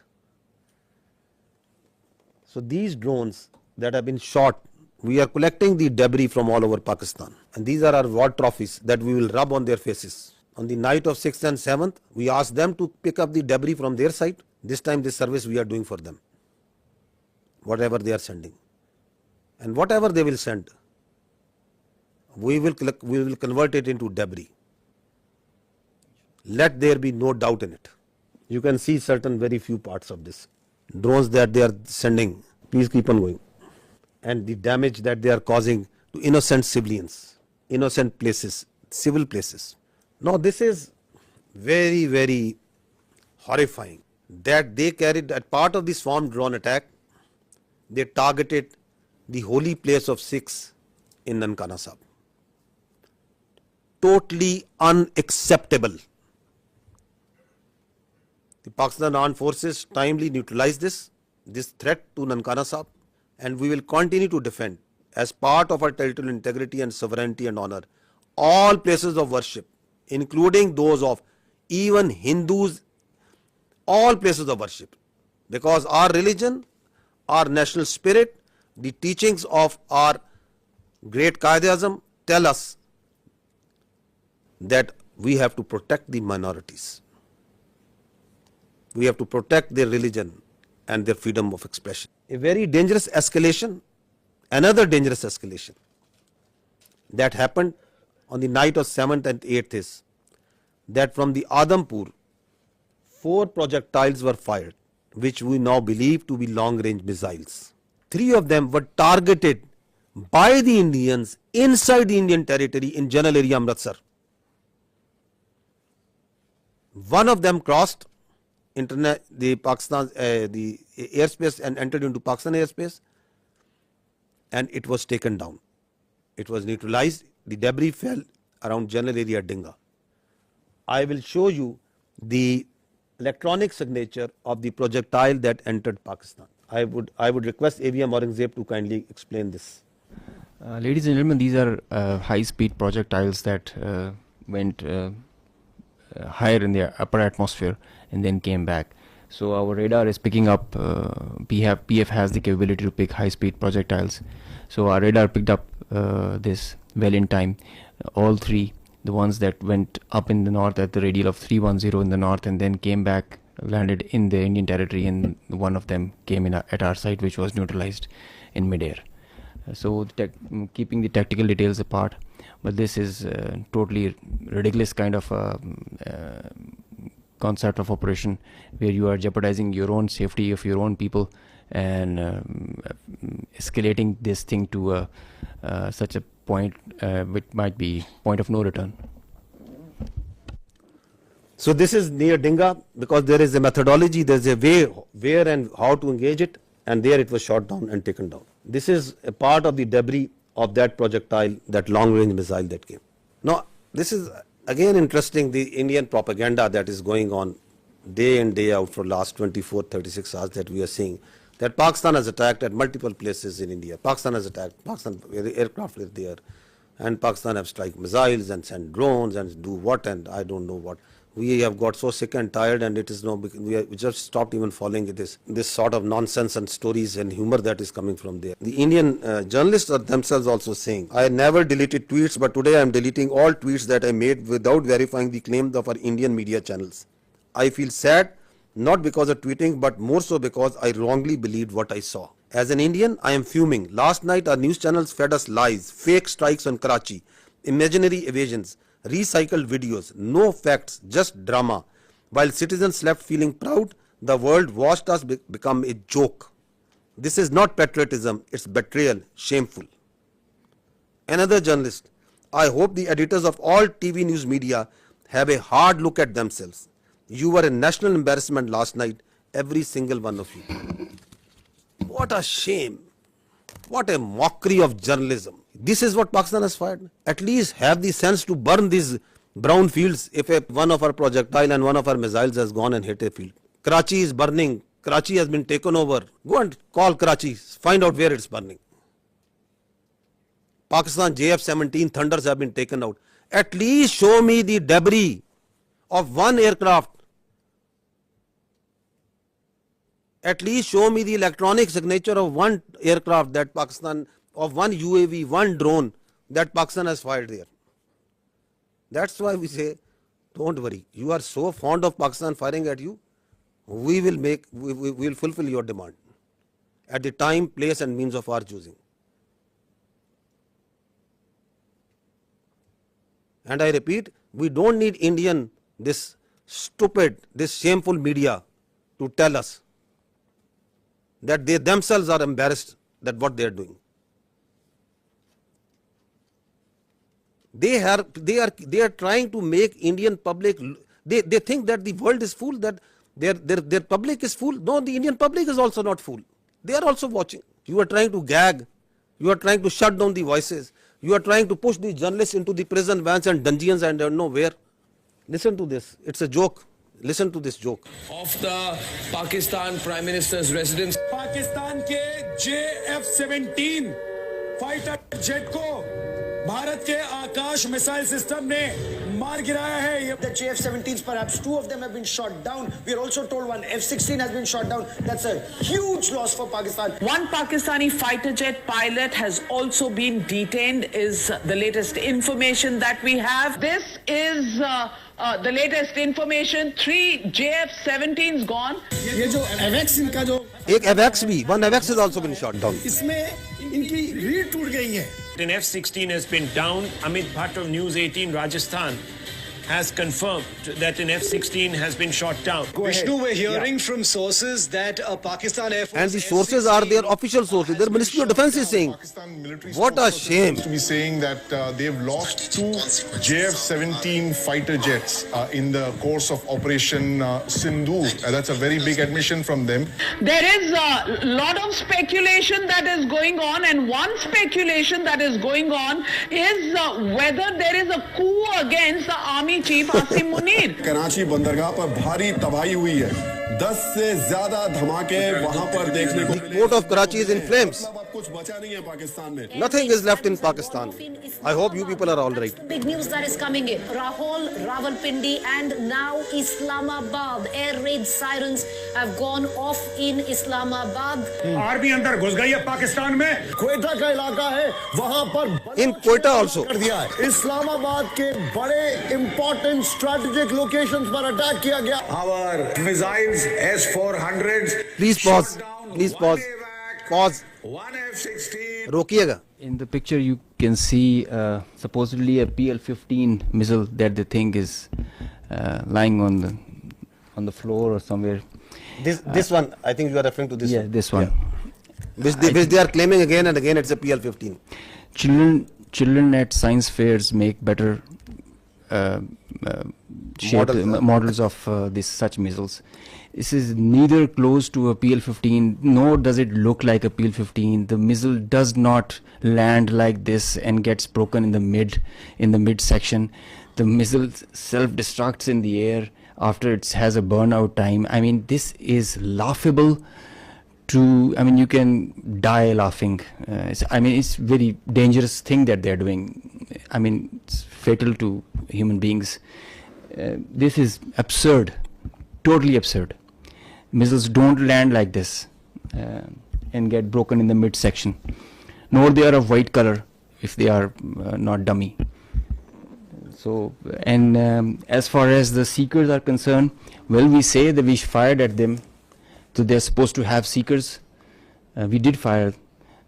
So these drones that have been shot, we are collecting the debris from all over Pakistan, and these are our war trophies that we will rub on their faces. On the night of 6th and 7th, we asked them to pick up the debris from their side. This time this service we are doing for them, whatever they are sending. And whatever they will send, we will convert it into debris. Let there be no doubt in it. You can see certain very few parts of this. Drones that they are sending, please keep on going. And the damage that they are causing to innocent civilians, innocent places, civil places. Now this is very, very horrifying that they carried, as part of the swarm drone attack, they targeted the holy place of Sikhs in Nankana Sahib. Totally unacceptable. The Pakistan Armed Forces timely neutralized this threat to Nankana Sahib, and we will continue to defend, as part of our territorial integrity and sovereignty and honor, all places of worship, including those of even Hindus, all places of worship. Because our religion, our national spirit, the teachings of our great Qaid-e-Azam tell us that we have to protect the minorities. We have to protect their religion and their freedom of expression. A very dangerous escalation, another dangerous escalation that happened on the night of 7th and 8th is that from the Adampur, 4 projectiles were fired, which we now believe to be long-range missiles. 3 of them were targeted by the Indians inside the Indian territory in general area Amritsar. 1 of them crossed the Pakistan the airspace and entered into Pakistan airspace, and it was taken down. It was neutralized. The debris fell around general area Dinga. I will show you the electronic signature of the projectile that entered Pakistan. I would request AVM Aurangzeb to kindly explain this. Ladies and gentlemen, these are high-speed projectiles that went higher in the upper atmosphere and then came back. So our radar is picking up, PF has the capability to pick high-speed projectiles. So our radar picked up this well in time. All 3, the ones that went up in the north at the radial of 310 in the north and then came back, landed in the Indian territory, and one of them came in at our site, which was neutralized in midair. So keeping the tactical details apart, but this is totally ridiculous kind of concept of operation where you are jeopardizing your own safety of your own people and escalating this thing to such a point which might be point of no return. So this is near Dinga, because there is a methodology, there is a way where and how to engage it, and there it was shot down and taken down. This is a part of the debris of that projectile, that long-range missile that came. Now, this is again interesting, the Indian propaganda that is going on day in, day out for last 24, 36 hours that we are seeing, that Pakistan has attacked at multiple places in India. Pakistan has attacked, Pakistan aircraft is there, and Pakistan have strike missiles and send drones and do what and I don't know what. We have got so sick and tired, and it is no, we just stopped even following this sort of nonsense and stories and humor that is coming from there. The Indian journalists are themselves also saying, I never deleted tweets, but today I am deleting all tweets that I made without verifying the claims of our Indian media channels. I feel sad, not because of tweeting, but more so because I wrongly believed what I saw. As an Indian, I am fuming. Last night our news channels fed us lies, fake strikes on Karachi, imaginary evasions, recycled videos, no facts, just drama. While citizens slept feeling proud, the world watched us become a joke. This is not patriotism, it's betrayal, shameful. Another journalist, I hope the editors of all TV news media have a hard look at themselves. You were a national embarrassment last night, every single one of you. What a shame. What a mockery of journalism. This is what Pakistan has fired. At least have the sense to burn these brown fields if one of our projectile and one of our missiles has gone and hit a field. Karachi is burning. Karachi has been taken over. Go and call Karachi. Find out where it's burning. Pakistan JF-17 Thunders have been taken out. At least show me the debris of one aircraft. At least show me the electronic signature of one aircraft that Pakistan, of one UAV, one drone that Pakistan has fired there. That's why we say, don't worry. You are so fond of Pakistan firing at you, we will fulfill your demand at the time, place and means of our choosing. And I repeat, we don't need this stupid, this shameful media to tell us that they themselves are embarrassed that what they are doing. They are trying to make Indian public, they think that the world is fool, that their public is fool. No, the Indian public is also not fool. They are also watching. You are trying to gag, you are trying to shut down the voices, you are trying to push the journalists into the prison vans and dungeons and I don't know where. Listen to this, it's a joke. Listen to this joke. Of the Pakistan Prime Minister's residence. Pakistan के JF-17 fighter jet को भारत के आकाश missile system ने मार गिराया है. The JF-17s, perhaps 2 of them have been shot down. We are also told one F-16 has been shot down. That's a huge loss for Pakistan. One Pakistani fighter jet pilot has also been detained, is the latest information that we have. This is the latest information. 3 JF-17s gone. ये जो AVAX इनका जो एक AVAX भी, one AVAX has also been shot down. इसमें इनकी रीढ़ टूट गई है. An F-16 has been down. Amit Bhatt of News 18 Rajasthan has confirmed that an F-16 has been shot down. Vishnu, we're hearing from sources that Pakistan Air Force... And the sources are their official sources. Their Ministry of Defense is saying, what a shame. To be saying that they've lost 2 JF-17 fighter jets in the course of Operation Sindoor. That's a very big admission from them. There is a lot of speculation that is going on, and one speculation that is going on is whether there is a coup against the Army Chief Asim Munir. Karachi बंदरगाह पर भारी तबाही हुई है 10 से ज्यादा धमाके वहां पर देखने को The port of Karachi is in flames. कुछ बचा नहीं है पाकिस्तान में Nothing is left in Pakistan. I hope you people are all right. Big news that is coming in. Rahul, Rawalpindi and now Islamabad. Air raid sirens have gone off in Islamabad. Army अंदर घुस गई है पाकिस्तान में क्वेटा का इलाका है वहां पर In Quetta also. कर दिया है इस्लामाबाद के बड़े इंपॉर्टेंट स्ट्रेटेजिक लोकेशंस पर अटैक किया गया Our missiles S-400s... Please pause. Please pause. Pause. One F-16... रोकिएगा. In the picture you can see supposedly a PL-15 missile that they think is lying on the floor or somewhere. This one, I think you are referring to this one. This one. Yeah. Which they are claiming again and again it's a PL-15. Children at science fairs make better models of such missiles. This is neither close to a PL-15 nor does it look like a PL-15. The missile does not land like this and gets broken in the mid section. The missile self-destructs in the air after it has a burnout time. I mean, this is laughable. You can die laughing. It's very dangerous thing that they're doing. It's fatal to human beings. This is absurd, totally absurd. Missiles don't land like this and get broken in the midsection. Nor they are of white color if they are not dummy. So, and as far as the seekers are concerned, well, we say that we fired at them. So they're supposed to have seekers. We did fire.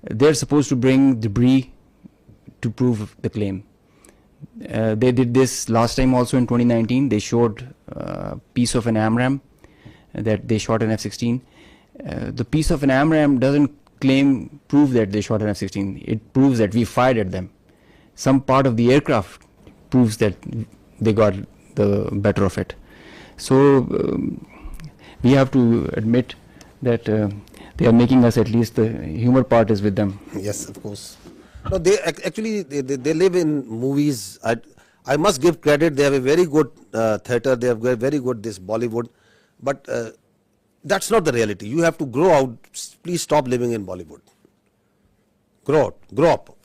They're supposed to bring debris to prove the claim. They did this last time also in 2019. They showed a piece of an AMRAAM that they shot an F-16. The piece of an AMRAAM doesn't prove that they shot an F-16. It proves that we fired at them. Some part of the aircraft proves that they got the better of it. So we have to admit that they are making us, at least the humor part is with them. Yes, of course. No, they actually live in movies. I must give credit. They have a very good theatre. They have very good this Bollywood, but that's not the reality. You have to grow out. Please stop living in Bollywood. Grow up.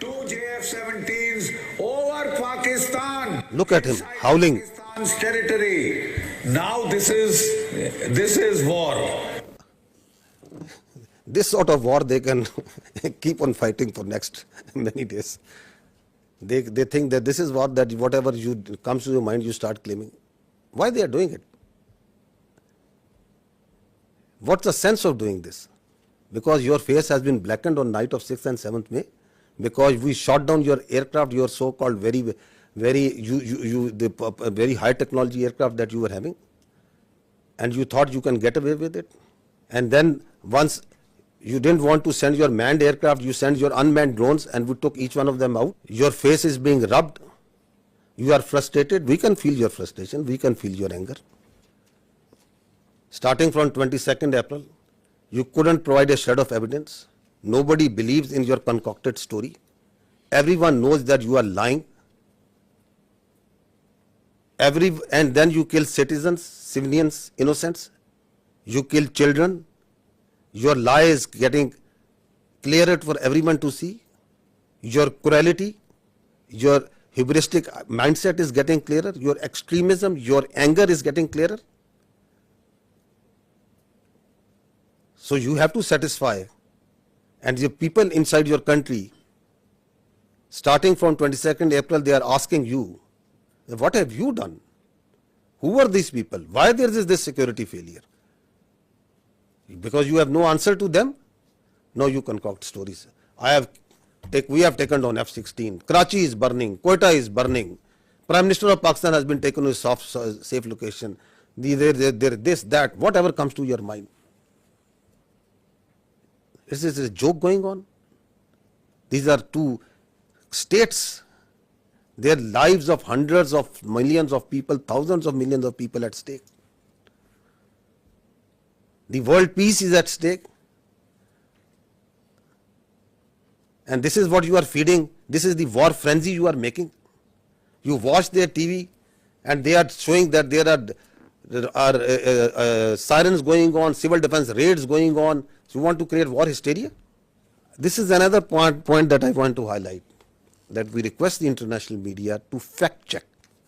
2 JF-17s over Pakistan. Look at him howling. Pakistan's territory. Now this is war. This sort of war they can keep on fighting for next many days. They think that this is war, that whatever comes to your mind you start claiming. Why they are doing it? What's the sense of doing this? Because your face has been blackened on night of 6th and 7th May. Because we shot down your aircraft, your so-called very high technology aircraft that you were having, and you thought you can get away with it. And then once you didn't want to send your manned aircraft, you sent your unmanned drones and we took each one of them out. Your face is being rubbed. You are frustrated. We can feel your frustration. We can feel your anger. Starting from 22nd April, you couldn't provide a shred of evidence. Nobody believes in your concocted story. Everyone knows that you are lying. And then you kill citizens, civilians, innocents. You kill children. Your lie is getting clearer for everyone to see. Your cruelty, your hubristic mindset is getting clearer. Your extremism, your anger is getting clearer. So you have to satisfy. And the people inside your country, starting from 22nd April, they are asking you, what have you done? Who are these people? Why there is this security failure? Because you have no answer to them? No, you concoct stories. We have taken down F-16. Karachi is burning. Quetta is burning. Prime Minister of Pakistan has been taken to a safe location. This, that, whatever comes to your mind. Is this a joke going on? These are two states, their lives of hundreds of millions of people, thousands of millions of people at stake. The world peace is at stake. And this is what you are feeding. This is the war frenzy you are making. You watch their TV and they are showing that there are sirens going on, civil defense raids going on. So you want to create war hysteria? This is another point that I want to highlight, that we request the international media to fact check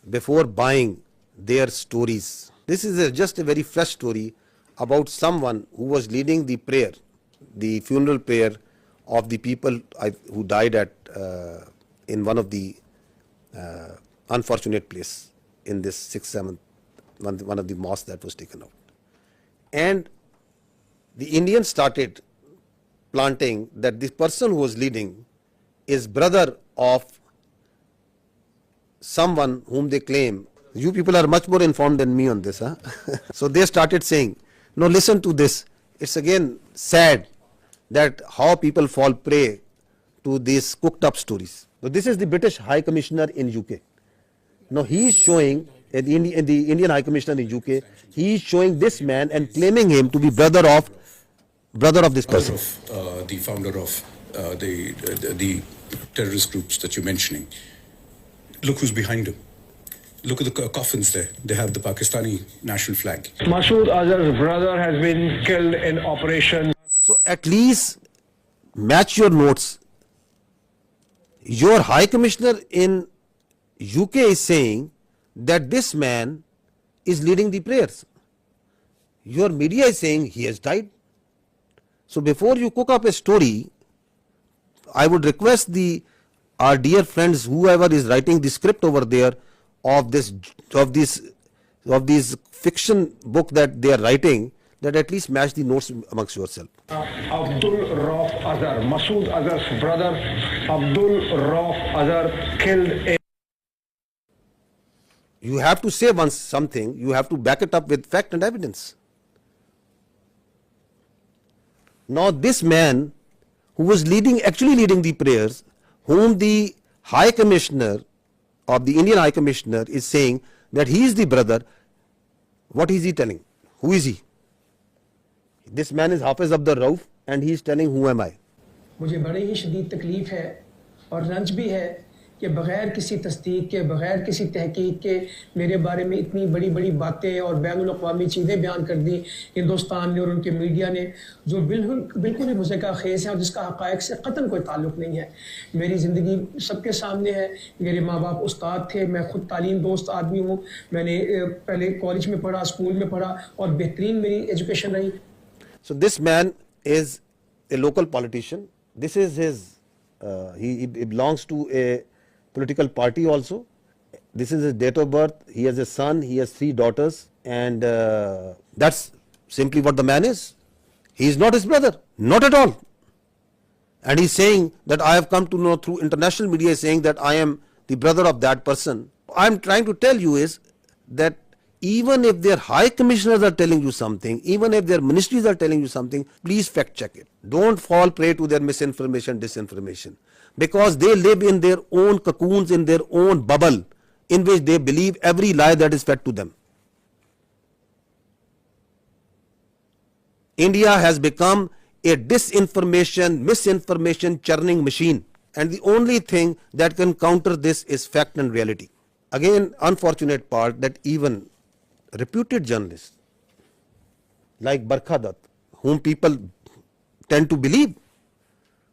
before buying their stories. This is just a very fresh story about someone who was leading the prayer, the funeral prayer of the people who died in one of the unfortunate place in this 6th, 7th, one of the mosques that was taken out. And the Indians started planting that this person who was leading is brother of someone whom they claim. You people are much more informed than me on this. Huh? So they started saying, no, listen to this. It's again sad that how people fall prey to these cooked up stories. So this is the British High Commissioner in UK. Now he is showing, the Indian High Commissioner in UK, he is showing this man and claiming him to be brother of this person. The founder of the terrorist groups that you're mentioning. Look who's behind him. Look at the coffins there. They have the Pakistani national flag. Masood Azhar's brother has been killed in operation. So at least match your notes. Your High Commissioner in UK is saying that this man is leading the prayers. Your media is saying he has died. So before you cook up a story, I would request our dear friends, whoever is writing the script over there of this fiction book that they are writing, that at least match the notes amongst yourself. Abdul Rauf Azhar, Masood Azhar's brother, Abdul Rauf Azhar killed in. You have to say once something, you have to back it up with fact and evidence. Now this man who was actually leading the prayers, whom the High Commissioner of the Indian High Commissioner is saying that he is the brother, what is he telling? Who is he? This man is Hafiz Abdul Rauf and he is telling who am I? मुझे बड़ी ही शदीद तकलीफ है और रंज भी है कि बगैर किसी तस्दीक के, बगैर किसी तहकीक के मेरे बारे में इतनी बड़ी बड़ी बातें और बैनुल-अक़वामी चीज़ें बयान कर दी हिंदुस्तान ने और उनके मीडिया ने, जो बिल्कुल ही मुज़क्का खेज़ है और जिसका हक़ाइक़ से क़तन कोई ताल्लुक़ नहीं है। मेरी ज़िंदगी सबके सामने है। मेरे माँ बाप उस्ताद थे, मैं खुद तालीम दोस्त आदमी हूँ। मैंने पहले कॉलेज में पढ़ा, स्कूल में पढ़ा और बेहतरीन मेरी एजुकेशन रही। So this man is a local politician. This is his, he belongs to a political party also. This is his date of birth. He has a son, he has 3 daughters, and that's simply what the man is. He is not his brother, not at all. And he's saying that I have come to know through international media, saying that I am the brother of that person. I'm trying to tell you is that even if their high commissioners are telling you something, even if their ministries are telling you something, please fact check it. Don't fall prey to their misinformation, disinformation. Because they live in their own cocoons, in their own bubble, in which they believe every lie that is fed to them. India has become a disinformation, misinformation churning machine. And the only thing that can counter this is fact and reality. Again, unfortunate part that even reputed journalists like Barkha Dutt, whom people tend to believe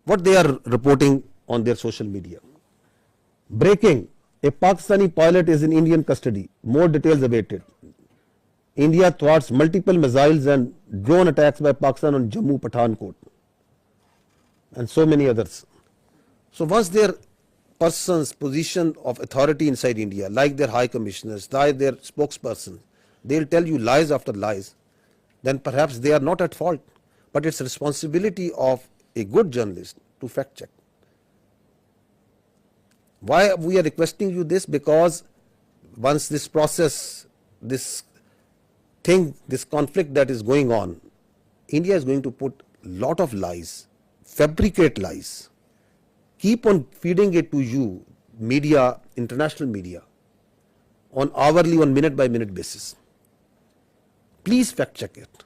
what they are reporting on their social media. Breaking: a Pakistani pilot is in Indian custody. More details awaited. India thwarts multiple missiles and drone attacks by Pakistan on Jammu Pathankot, and so many others. So once their person's position of authority inside India, like their high commissioners, like their spokespersons, they'll tell you lies after lies, then perhaps they are not at fault. But it's a responsibility of a good journalist to fact check. Why we are requesting you this? Because once this process, this thing, this conflict that is going on, India is going to put lot of lies, fabricate lies, keep on feeding it to you, media, international media, on hourly, on minute by minute basis. Please fact check it.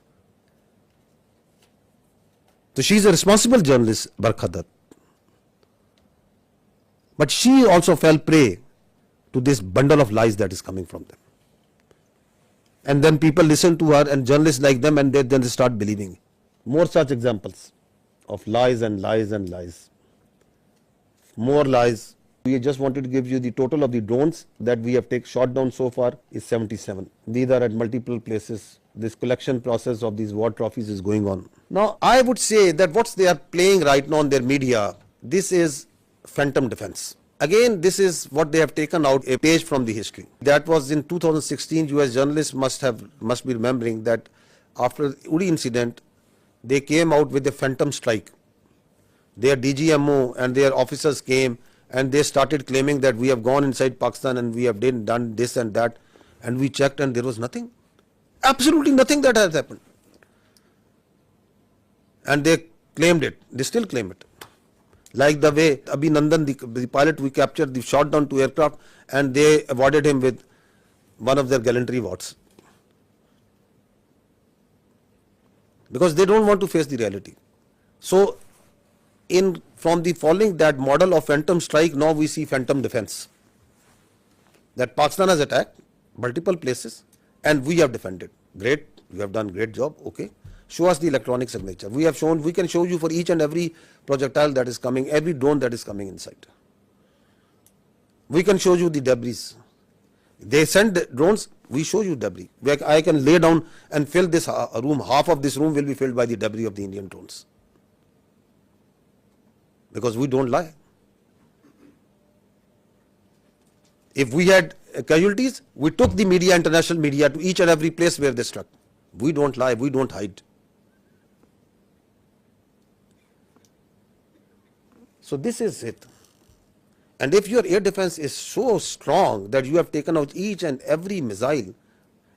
So she is a responsible journalist, Barkhadat. But she also fell prey to this bundle of lies that is coming from them. And then people listen to her and journalists like them, and then they start believing. More such examples of lies and lies and lies. More lies. We just wanted to give you the total of the drones that we have shot down so far is 77. These are at multiple places. This collection process of these war trophies is going on. Now, I would say that what they are playing right now on their media, this is phantom defense. Again, this is what they have taken out a page from the history. That was in 2016. US journalists must be remembering that after the Uri incident, they came out with a phantom strike. Their DGMO and their officers came and they started claiming that we have gone inside Pakistan and we have done this and that, and we checked and there was nothing. Absolutely nothing that has happened. And they claimed it. They still claim it. Like the way Abhinandan, the pilot we captured, they shot down 2 aircraft and they awarded him with one of their gallantry awards. Because they don't want to face the reality. So, from the following that model of phantom strike, now we see phantom defense. That Pakistan has attacked multiple places and we have defended. Great, you have done great job, okay. Show us the electronic signature. We can show you for each and every projectile that is coming, every drone that is coming inside. We can show you the debris. They send drones, we show you debris. I can lay down and fill this room, half of this room will be filled by the debris of the Indian drones. Because we don't lie. If we had casualties, we took the media, international media, to each and every place where they struck. We don't lie, we don't hide. So this is it. And if your air defense is so strong that you have taken out each and every missile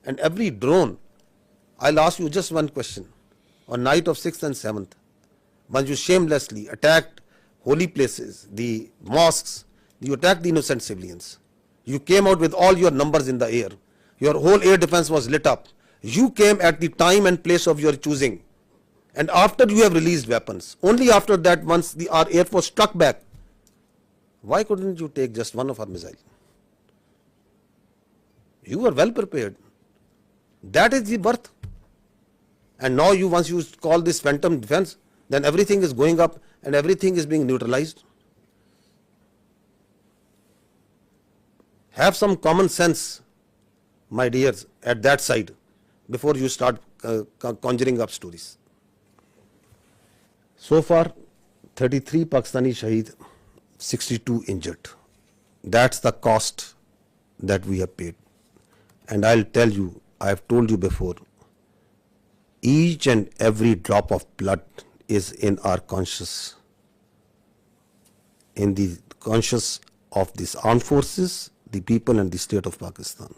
and every drone, I'll ask you just one question. On night of 6th and 7th, once you shamelessly attacked holy places, the mosques, you attacked the innocent civilians. You came out with all your numbers in the air. Your whole air defense was lit up. You came at the time and place of your choosing. And after you have released weapons, only after that, once our Air Force struck back, why couldn't you take just one of our missiles? You were well prepared. That is the birth. And now once you call this phantom defense, then everything is going up and everything is being neutralized. Have some common sense, my dears, at that side before you start conjuring up stories. So far, 33 Pakistani Shaheed, 62 injured. That's the cost that we have paid. And I'll tell you, I have told you before, each and every drop of blood is in our conscience, in the conscience of these armed forces, the people and the state of Pakistan.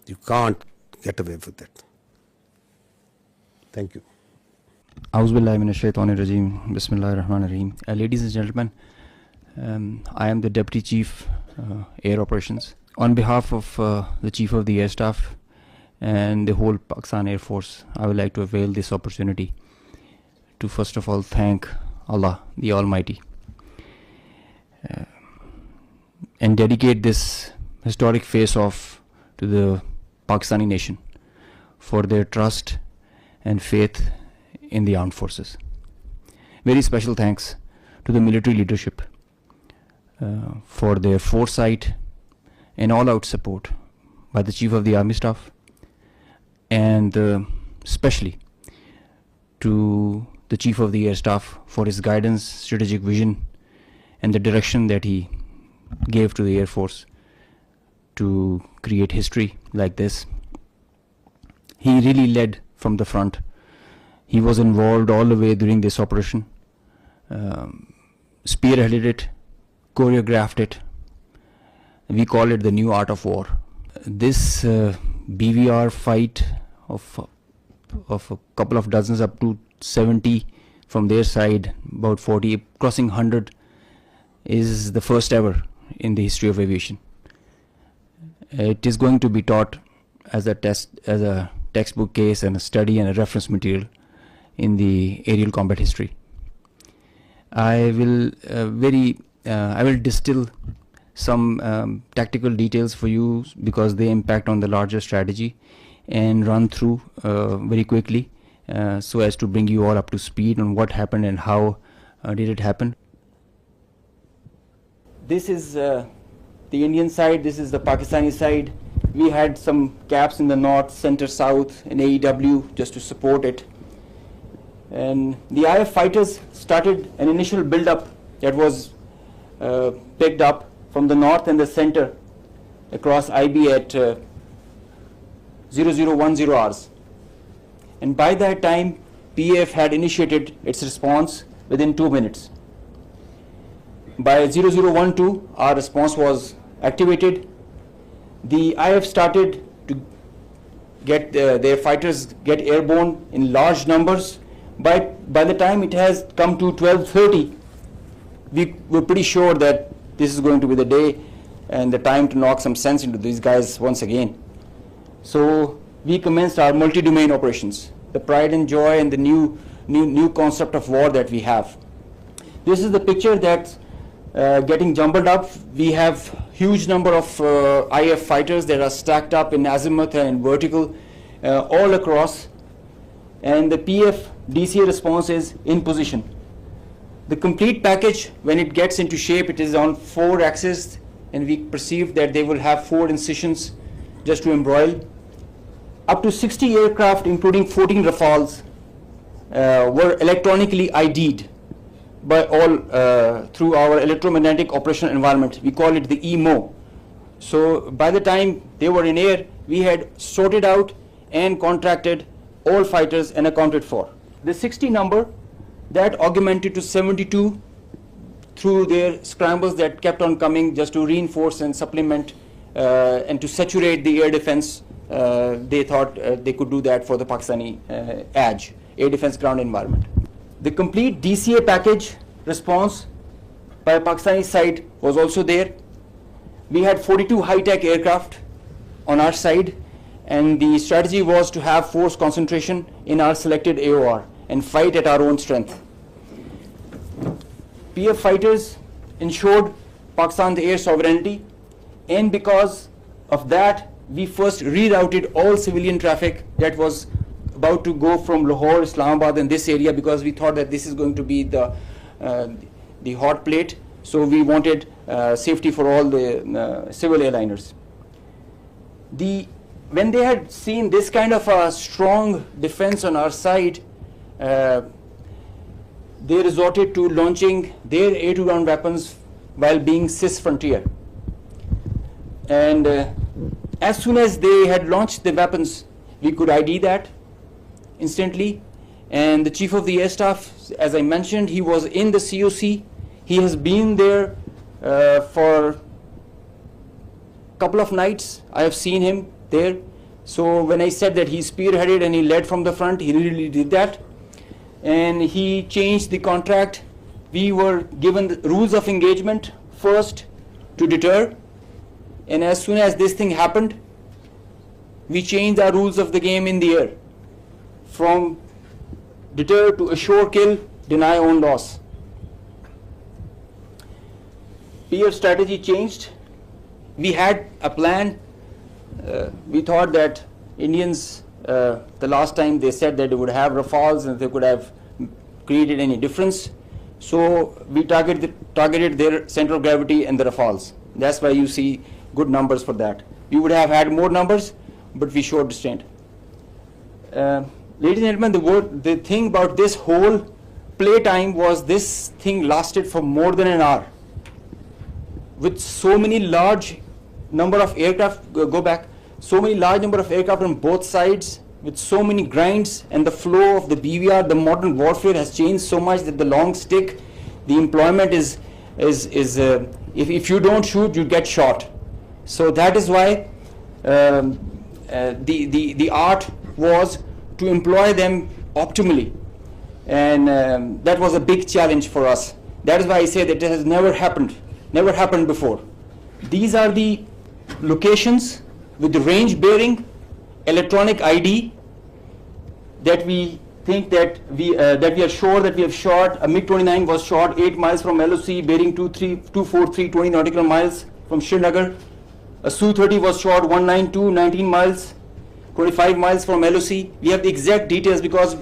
You can't get away with it. Thank you. Auzubillahi minash shaitanir rajeem. Bismillahir rahmanir rahim. Ladies and gentlemen, I am the Deputy Chief Air Operations. On behalf of the Chief of the Air Staff and the whole Pakistan Air Force, I would like to avail this opportunity to first of all thank Allah, the Almighty, and dedicate this historic face-off to the Pakistani nation for their trust and faith in the armed forces. Very special thanks to the military leadership for their foresight and all-out support by the Chief of the Army Staff, and especially to the Chief of the Air Staff for his guidance, strategic vision, and the direction that he gave to the Air Force to create history like this. He really led from the front. He was involved all the way during this operation, spearheaded it, choreographed it, We call it the new art of war. This BVR fight of a couple of dozens up to 70 from their side, about 40, crossing 100, is the first ever in the history of aviation. It is going to be taught as a textbook case and a study and a reference material in the aerial combat history. I will distill some tactical details for you because they impact on the larger strategy, and run through very quickly so as to bring you all up to speed on what happened and how did it happen. This is the Indian side, this is the Pakistani side. We had some caps in the north, center, south, and AEW just to support it. And the IF fighters started an initial build-up that was picked up from the north and the center across IB at 0010 hours. And by that time, PAF had initiated its response within 2 minutes. By 0012, our response was activated. The IF started to get their fighters get airborne in large numbers. By the time it has come to 12:30, we were pretty sure that this is going to be the day and the time to knock some sense into these guys once again. So we commenced our multi-domain operations, the pride and joy and the new concept of war that we have. This is the picture that's getting jumbled up. We have huge number of IF fighters that are stacked up in azimuth and vertical all across, and the PF DCA response is in position. The complete package, when it gets into shape, it is on 4 axes, and we perceive that they will have 4 incisions just to embroil. Up to 60 aircraft, including 14 Rafales, were electronically ID'd by all through our electromagnetic operational environment. We call it the EMO. So by the time they were in air, we had sorted out and contracted all fighters and accounted for. The 60 number, that augmented to 72 through their scrambles that kept on coming just to reinforce and supplement and to saturate the air defense. They thought they could do that for the Pakistani ADG, air defense ground environment. The complete DCA package response by Pakistani side was also there. We had 42 high-tech aircraft on our side, and the strategy was to have force concentration in our selected AOR and fight at our own strength. PF fighters ensured Pakistan's air sovereignty, and because of that, we first rerouted all civilian traffic that was about to go from Lahore, Islamabad, and this area, because we thought that this is going to be the hot plate. So we wanted safety for all the civil airliners. When they had seen this kind of a strong defense on our side, they resorted to launching their air-to-ground weapons while being cis-frontier. And as soon as they had launched the weapons, we could ID that instantly. And the Chief of the Air Staff, as I mentioned, he was in the COC. He has been there for a couple of nights. I have seen him there. So when I said that he spearheaded and he led from the front, he really did that. And he changed the contract. We were given the rules of engagement first to deter. And as soon as this thing happened, we changed our rules of the game in the air from deter to assure kill, deny own loss. PF strategy changed. We had a plan. We thought that Indians, the last time they said that they would have Rafales and they could have created any difference. So we targeted their center of gravity and the Rafales. That's why you see good numbers for that. We would have had more numbers, but we showed restraint. Ladies and gentlemen, the thing about this whole play time was this thing lasted for more than an hour. With so many large number of aircraft, so many large number of aircraft on both sides, with so many grinds, and the flow of the BVR, the modern warfare has changed so much that the long stick, the employment is if you don't shoot, you get shot. So that is why the art was to employ them optimally, and that was a big challenge for us. That is why I say that it has never happened before. These are the locations with the range bearing, electronic ID, that we think that we are sure that we have shot. A MiG-29 was shot 8 miles from LOC, bearing 24320 nautical miles from Srinagar. A Su-30 was shot 19 miles, 25 miles from LOC. We have the exact details because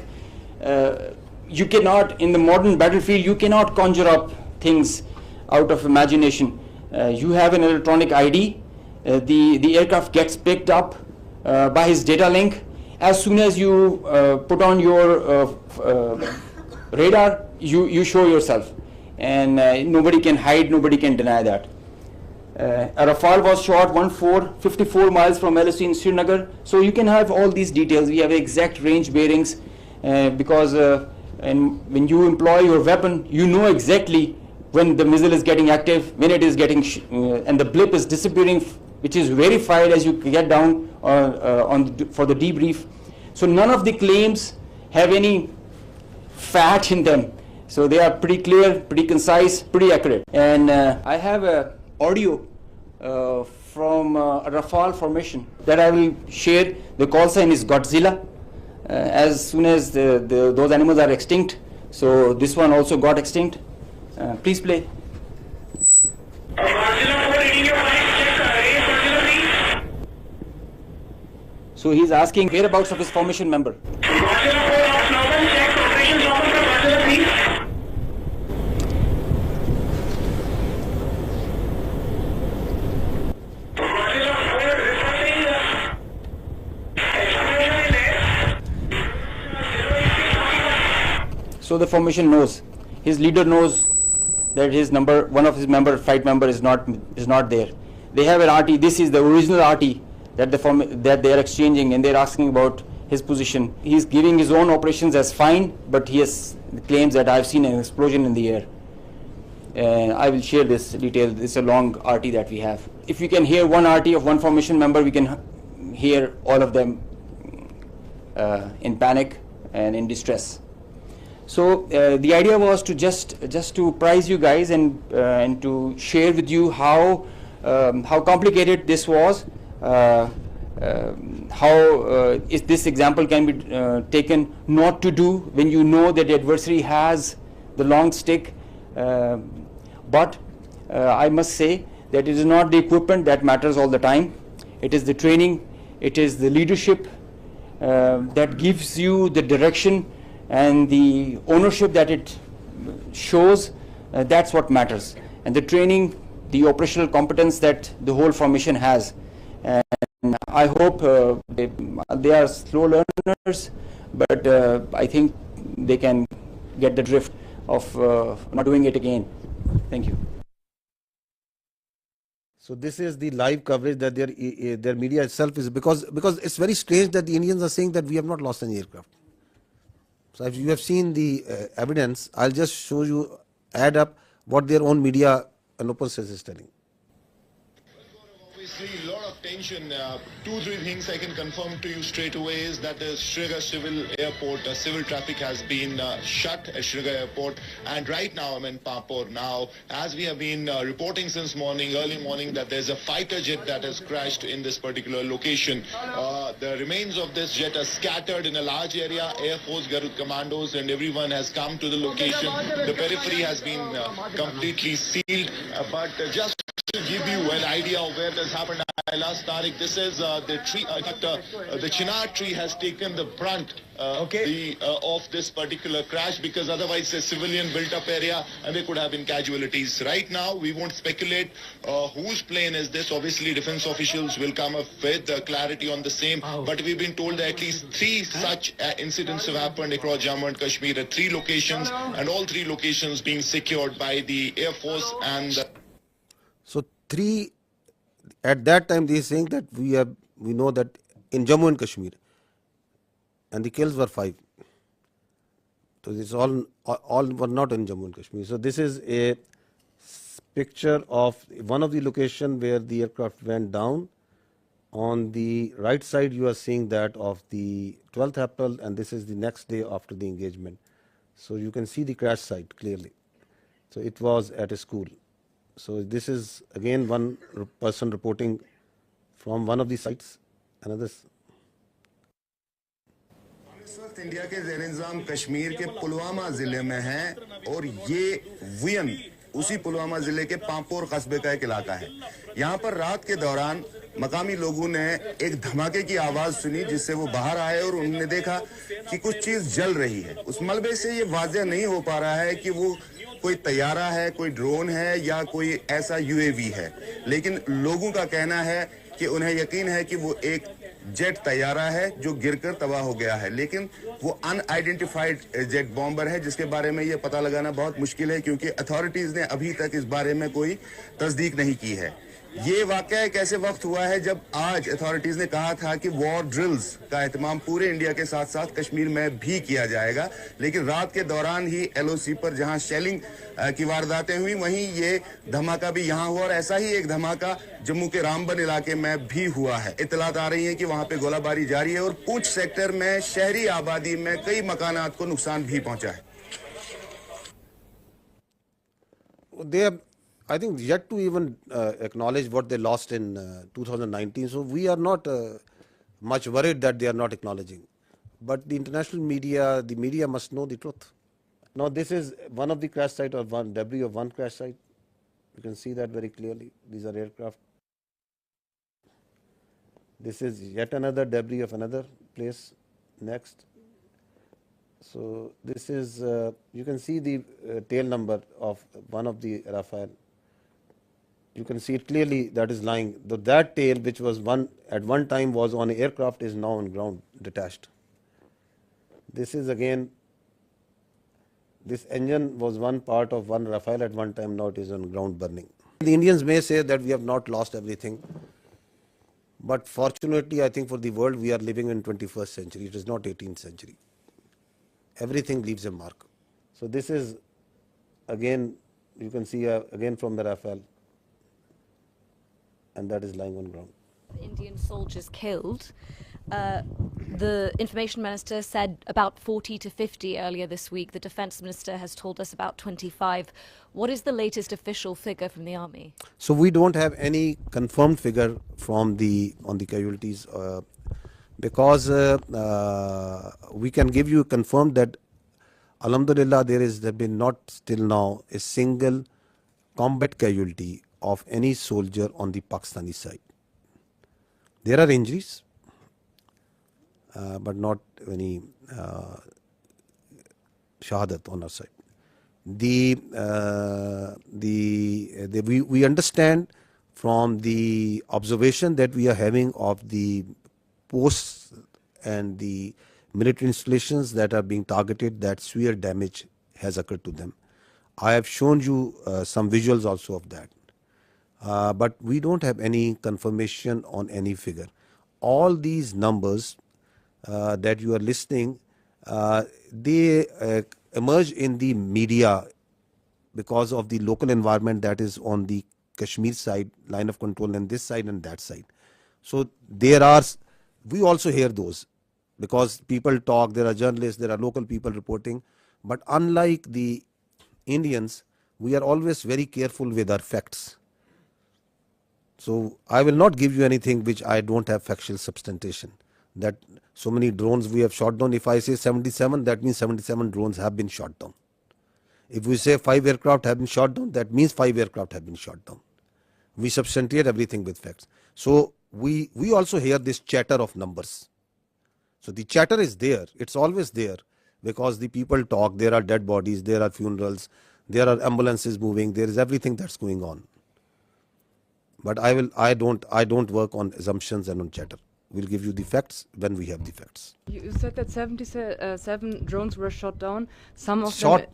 you cannot, in the modern battlefield, you cannot conjure up things out of imagination. You have an electronic ID. The aircraft gets picked up by his data link. As soon as you put on your radar, you show yourself, and nobody can hide, nobody can deny that. A Rafale was shot 54 miles from LOC in Srinagar. So you can have all these details. We have exact range bearings because and when you employ your weapon, you know exactly when the missile is getting active, when it is getting and the blip is disappearing, which is verified as you get down for the debrief. So none of the claims have any fat in them. So they are pretty clear, pretty concise, pretty accurate. And I have a audio from a Rafale formation that I will share. The call sign is Godzilla. As soon as those animals are extinct, so this one also got extinct. Please play. So he's asking whereabouts of his formation member. So the formation knows, his leader knows that his number, one of his flight member is not there. They have an RT. This is the original RT that they are exchanging, and they're asking about his position. He's giving his own operations as fine, but he has claims that I've seen an explosion in the air. I will share this detail. It's a long RT that we have. If we can hear one RT of one formation member, we can hear all of them in panic and in distress. So the idea was to just to prize you guys and to share with you how complicated this was, how this example can be taken not to do when you know that the adversary has the long stick. But I must say that it is not the equipment that matters all the time. It is the training, it is the leadership that gives you the direction and the ownership that it shows. That's what matters. And the training, the operational competence that the whole formation has. And I hope they are slow learners, but I think they can get the drift of not doing it again. Thank you. So this is the live coverage that their media itself is, because it's very strange that the Indians are saying that we have not lost any aircraft. So if you have seen the evidence, I'll just show you, add up what their own media and open source is telling. Obviously, a lot of tension. 2-3 things I can confirm to you straight away is that the Srinagar Civil Airport, civil traffic has been shut at Srinagar Airport. And right now I'm in Papur. Now, as we have been reporting since early morning, that there's a fighter jet that has crashed in this particular location. The remains of this jet are scattered in a large area. Air Force Garud commandos and everyone has come to the location. The periphery has been completely sealed. But just to give you an idea of where this happened, I'll ask Tariq. This is the tree. The chinar tree has taken the brunt of this particular crash, because otherwise it's a civilian built-up area and there could have been casualties. Right now, we won't speculate whose plane is this. Obviously, defense officials will come up with clarity on the same. But we've been told that at least 3 such incidents have happened across Jammu and Kashmir at 3 locations, and all 3 locations being secured by the Air Force and. So 3, at that time they are saying that we know that in Jammu and Kashmir, and the kills were 5. So this all were not in Jammu and Kashmir. So this is a picture of one of the location where the aircraft went down. On the right side, you are seeing that of the 12th April, and this is the next day after the engagement. So you can see the crash site clearly. So it was at a school. So this is again one person reporting from one of the sites. Another. India के ज़ेर-ए-इंतज़ाम कश्मीर के पुलवामा जिले में है और ये vein उसी पुलवामा जिले के पांपोर कस्बे का एक इलाका है। यहाँ पर रात के दौरान मकामी लोगों ने एक धमाके की आवाज सुनी, जिससे वो बाहर आए और उन्होंने देखा कि कुछ चीज जल रही है। उस मलबे से ये वाज़ेह नहीं हो पा रहा है कि वो कोई तैयारा है, कोई ड्रोन है या कोई ऐसा यूएवी है, लेकिन लोगों का कहना है कि उन्हें यकीन है कि वो एक जेट तैयारा है जो गिरकर तबाह हो गया है, लेकिन वो अनआइडेंटिफाइड जेट बॉम्बर है जिसके बारे में ये पता लगाना बहुत मुश्किल है, क्योंकि अथॉरिटीज ने अभी तक इस बारे में कोई तस्दीक नहीं की है। ये वाकया एक ऐसे वक्त हुआ है जब आज अथॉरिटीज ने कहा था कि वॉर ड्रिल्स का एहतमाम पूरे इंडिया के साथ साथ कश्मीर में भी किया जाएगा, लेकिन रात के दौरान ही एलओसी पर जहां शेलिंग की वारदातें हुई, वहीं ये धमाका भी यहां हुआ और ऐसा ही एक धमाका जम्मू के रामबन इलाके में भी हुआ है। इत्तलात आ रही है कि वहां पे गोलाबारी जारी है और पूंछ सेक्टर में शहरी आबादी में कई मकानात को नुकसान भी पहुंचा है। I think yet to even acknowledge what they lost in 2019. So we are not much worried that they are not acknowledging. But the international media, the media must know the truth. Now this is one of the crash site or one debris of one crash site. You can see that very clearly. These are aircraft. This is yet another debris of another place. Next. So this is, you can see the tail number of one of the Rafale. You can see it clearly that is lying. That tail, which was at one time was on an aircraft, is now on ground detached. This is again, this engine was one part of one Rafale at one time, now it is on ground burning. The Indians may say that we have not lost everything, but fortunately I think for the world we are living in 21st century, it is not 18th century. Everything leaves a mark. So this is again, you can see again from the Rafale, and that is lying on ground. Indian soldiers killed. The information minister said about 40 to 50 earlier this week. The defense minister has told us about 25. What is the latest official figure from the army? So we don't have any confirmed figure from on the casualties because we can give you confirmed that Alhamdulillah there has been not still now a single combat casualty of any soldier on the Pakistani side. There are injuries, but not any shahadat on our side. We understand from the observation that we are having of the posts and the military installations that are being targeted, that severe damage has occurred to them. I have shown you some visuals also of that. But we don't have any confirmation on any figure. All these numbers that you are listening, they emerge in the media because of the local environment that is on the Kashmir side, line of control, and this side and that side. So we also hear those because people talk, there are journalists, there are local people reporting. But unlike the Indians, we are always very careful with our facts. So I will not give you anything which I don't have factual substantiation. That so many drones we have shot down. If I say 77, that means 77 drones have been shot down. If we say 5 aircraft have been shot down, that means 5 aircraft have been shot down. We substantiate everything with facts. So we also hear this chatter of numbers. So the chatter is there. It's always there because the people talk. There are dead bodies. There are funerals. There are ambulances moving. There is everything that's going on. But I don't work on assumptions and on chatter. We'll give you the facts when we have the facts. You said that 77 drones were shot down. Some of them.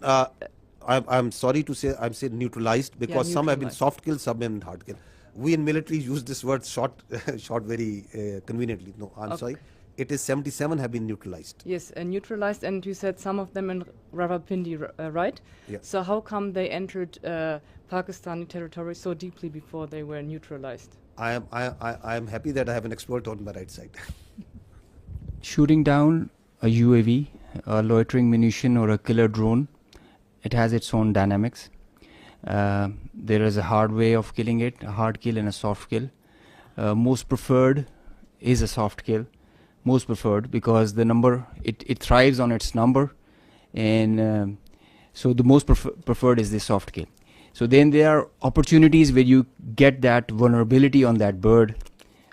I'm sorry to say, I'm saying neutralized because some have been soft killed, some have been hard killed. We in military use this word shot very conveniently. No, I'm sorry. it is 77 have been neutralized. Yes, neutralized, and you said some of them in Rawalpindi, right? Yeah. So how come they entered Pakistani territory so deeply before they were neutralized? I am happy that I have an expert on my right side. Shooting down a UAV, a loitering munition, or a killer drone, it has its own dynamics. There is a hard way of killing it, a hard kill and a soft kill. Most preferred is a soft kill. Most preferred because the number, it thrives on its number, and so the most preferred is the soft kill. So then there are opportunities where you get that vulnerability on that bird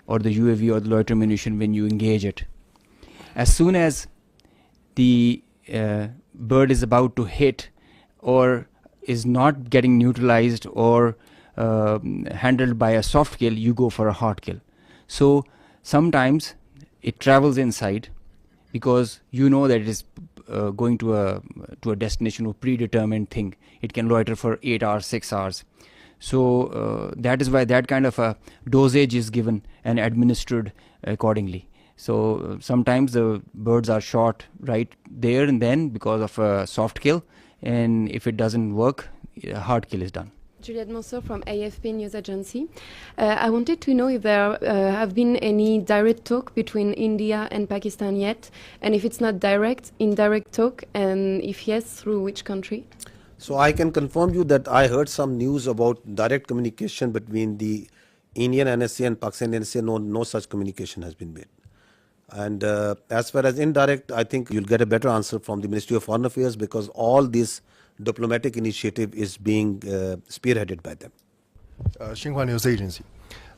or the UAV or the loitering munition when you engage it. As soon as the bird is about to hit or is not getting neutralized or handled by a soft kill, you go for a hard kill. So sometimes it travels inside because you know that it is going to a destination or predetermined thing. It can loiter for 8 hours, 6 hours. So that is why that kind of a dosage is given and administered accordingly. So sometimes the birds are shot right there and then because of a soft kill, and if it doesn't work, a hard kill is done. Juliette Monceau from AFP News Agency. I wanted to know if there have been any direct talk between India and Pakistan yet, and if it's not direct, indirect talk, and if yes, through which country? So I can confirm you that I heard some news about direct communication between the Indian NSA and Pakistan NSA. No such communication has been made. And as far as indirect, I think you'll get a better answer from the Ministry of Foreign Affairs because all this diplomatic initiative is being spearheaded by them. Xinhua News Agency.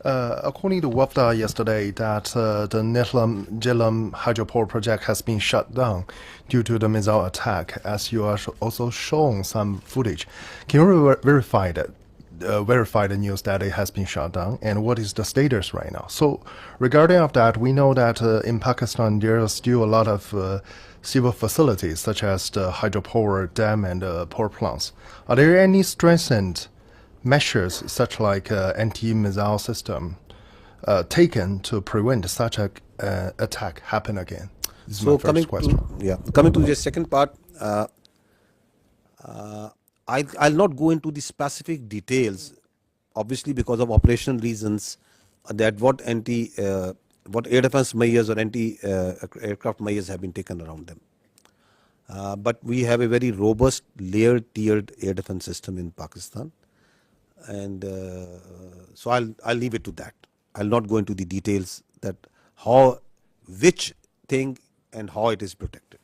According to WAFDA yesterday, that the Netlam Jhelum hydropower project has been shut down due to the missile attack, as you are also shown some footage. Can you verify the news that it has been shut down, and what is the status right now? So regarding of that, we know that in Pakistan there are still a lot of civil facilities such as the hydropower dam and power plants. Are there any strengthened measures such like anti-missile system taken to prevent such a attack happen again? This is my first question. Coming to the second part, I'll not go into the specific details, obviously because of operational reasons, that what air defense measures or anti-aircraft measures have been taken around them. But we have a very robust layered tiered air defense system in Pakistan, and so I'll leave it to that. I'll not go into the details that which thing and how it is protected.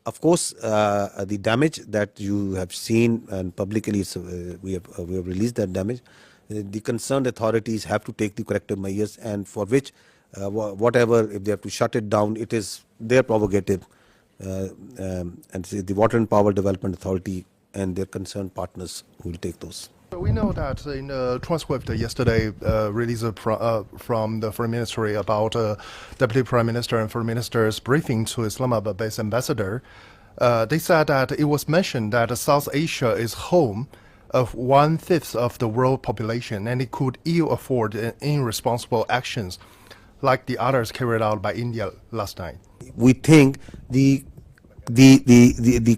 Of course, the damage that you have seen and publicly we have released that damage. The concerned authorities have to take the corrective measures, and for which whatever, if they have to shut it down, it is their prerogative, and the Water and Power Development Authority and their concerned partners who will take those. We know that in the transcript yesterday released from the Foreign Ministry about Deputy Prime Minister and Foreign Minister's briefing to Islamabad-based ambassador, they said that it was mentioned that South Asia is home of 1/5 of the world population, and it could ill afford irresponsible actions like the others carried out by India last night. We think the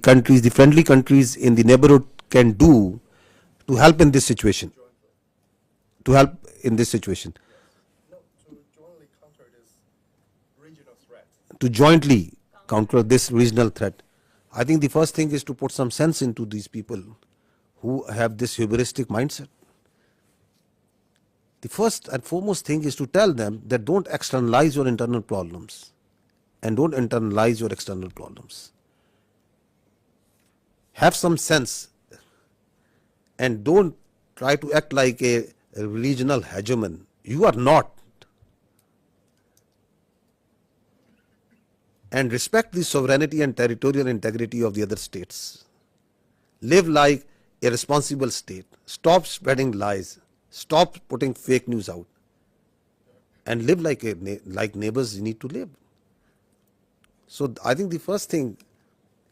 countries, the friendly countries in the neighborhood can do to help in this situation. To jointly counter this regional threat. I think the first thing is to put some sense into these people who have this hubristic mindset. The first and foremost thing is to tell them that don't externalize your internal problems and don't internalize your external problems. Have some sense and don't try to act like a regional hegemon. You are not. And respect the sovereignty and territorial integrity of the other states. Live like a responsible state. Stop spreading lies. Stop putting fake news out. And live like neighbors need to live. So I think the first thing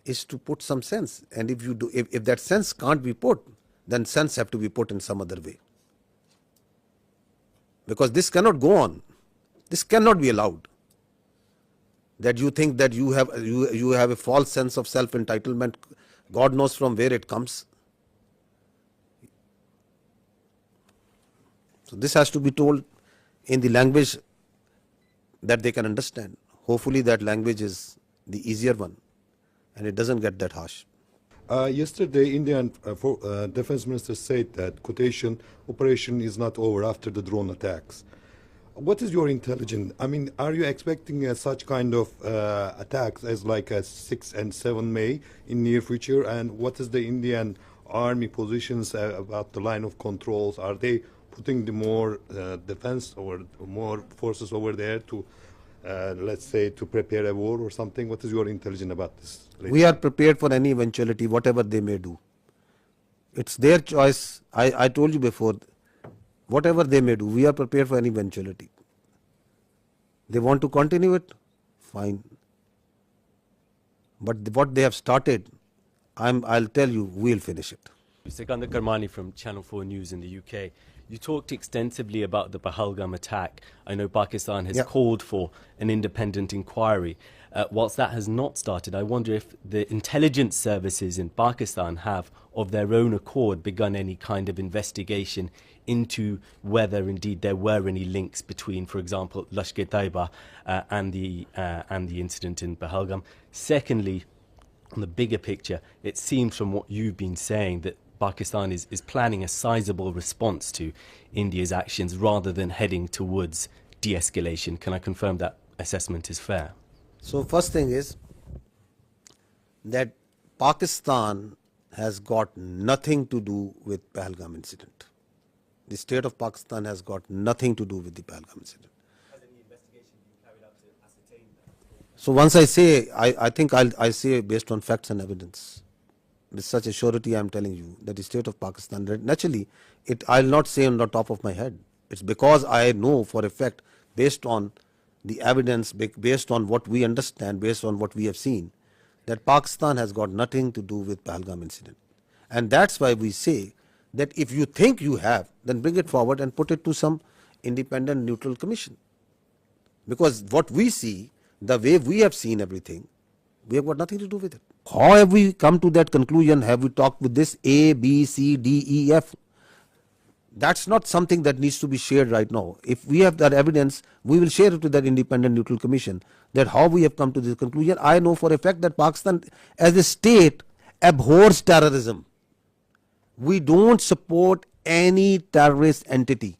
is to put some sense. And if that sense can't be put, then sense have to be put in some other way. Because this cannot go on. This cannot be allowed. That you think that you have a false sense of self-entitlement, God knows from where it comes. So this has to be told in the language that they can understand. Hopefully that language is the easier one and it doesn't get that harsh. Yesterday, Indian defense minister said that quotation operation is not over after the drone attacks. What is your intelligence? I mean, are you expecting such kind of attacks as like a 6 and 7 May in near future? And what is the Indian army positions about the line of controls? Are they putting the more defense or more forces over there to, let's say, to prepare a war or something? What is your intelligence about this? We are prepared for any eventuality, whatever they may do. It's their choice. I told you before, whatever they may do, we are prepared for any eventuality. They want to continue it, fine. But what they have started, I'll tell you, we'll finish it. Sikandar Karmani from Channel 4 News in the UK. You talked extensively about the Pahalgam attack. I know Pakistan has called for an independent inquiry. Whilst that has not started, I wonder if the intelligence services in Pakistan have, of their own accord, begun any kind of investigation into whether indeed there were any links between, for example, Lashkar-e-Taiba and the incident in Pahalgam. Secondly, on the bigger picture, it seems from what you've been saying that Pakistan is planning a sizable response to India's actions rather than heading towards de-escalation. Can I confirm that assessment is fair? So first thing is that Pakistan has got nothing to do with Pahalgam incident. The state of Pakistan has got nothing to do with the Pahalgam incident. Has any investigation been carried out to ascertain that? So once I say, I think I say based on facts and evidence. With such a surety I am telling you that the state of Pakistan, naturally, I'll not say on the top of my head. It's because I know for a fact, based on the evidence, based on what we understand, based on what we have seen, that Pakistan has got nothing to do with Pahalgam incident. And that's why we say that if you think you have, then bring it forward and put it to some independent neutral commission. Because what we see, the way we have seen everything, we have got nothing to do with it. How have we come to that conclusion? Have we talked with this A, B, C, D, E, F? That's not something that needs to be shared right now. If we have that evidence, we will share it with that independent neutral commission, that how we have come to this conclusion. I know for a fact that Pakistan as a state abhors terrorism. We don't support any terrorist entity.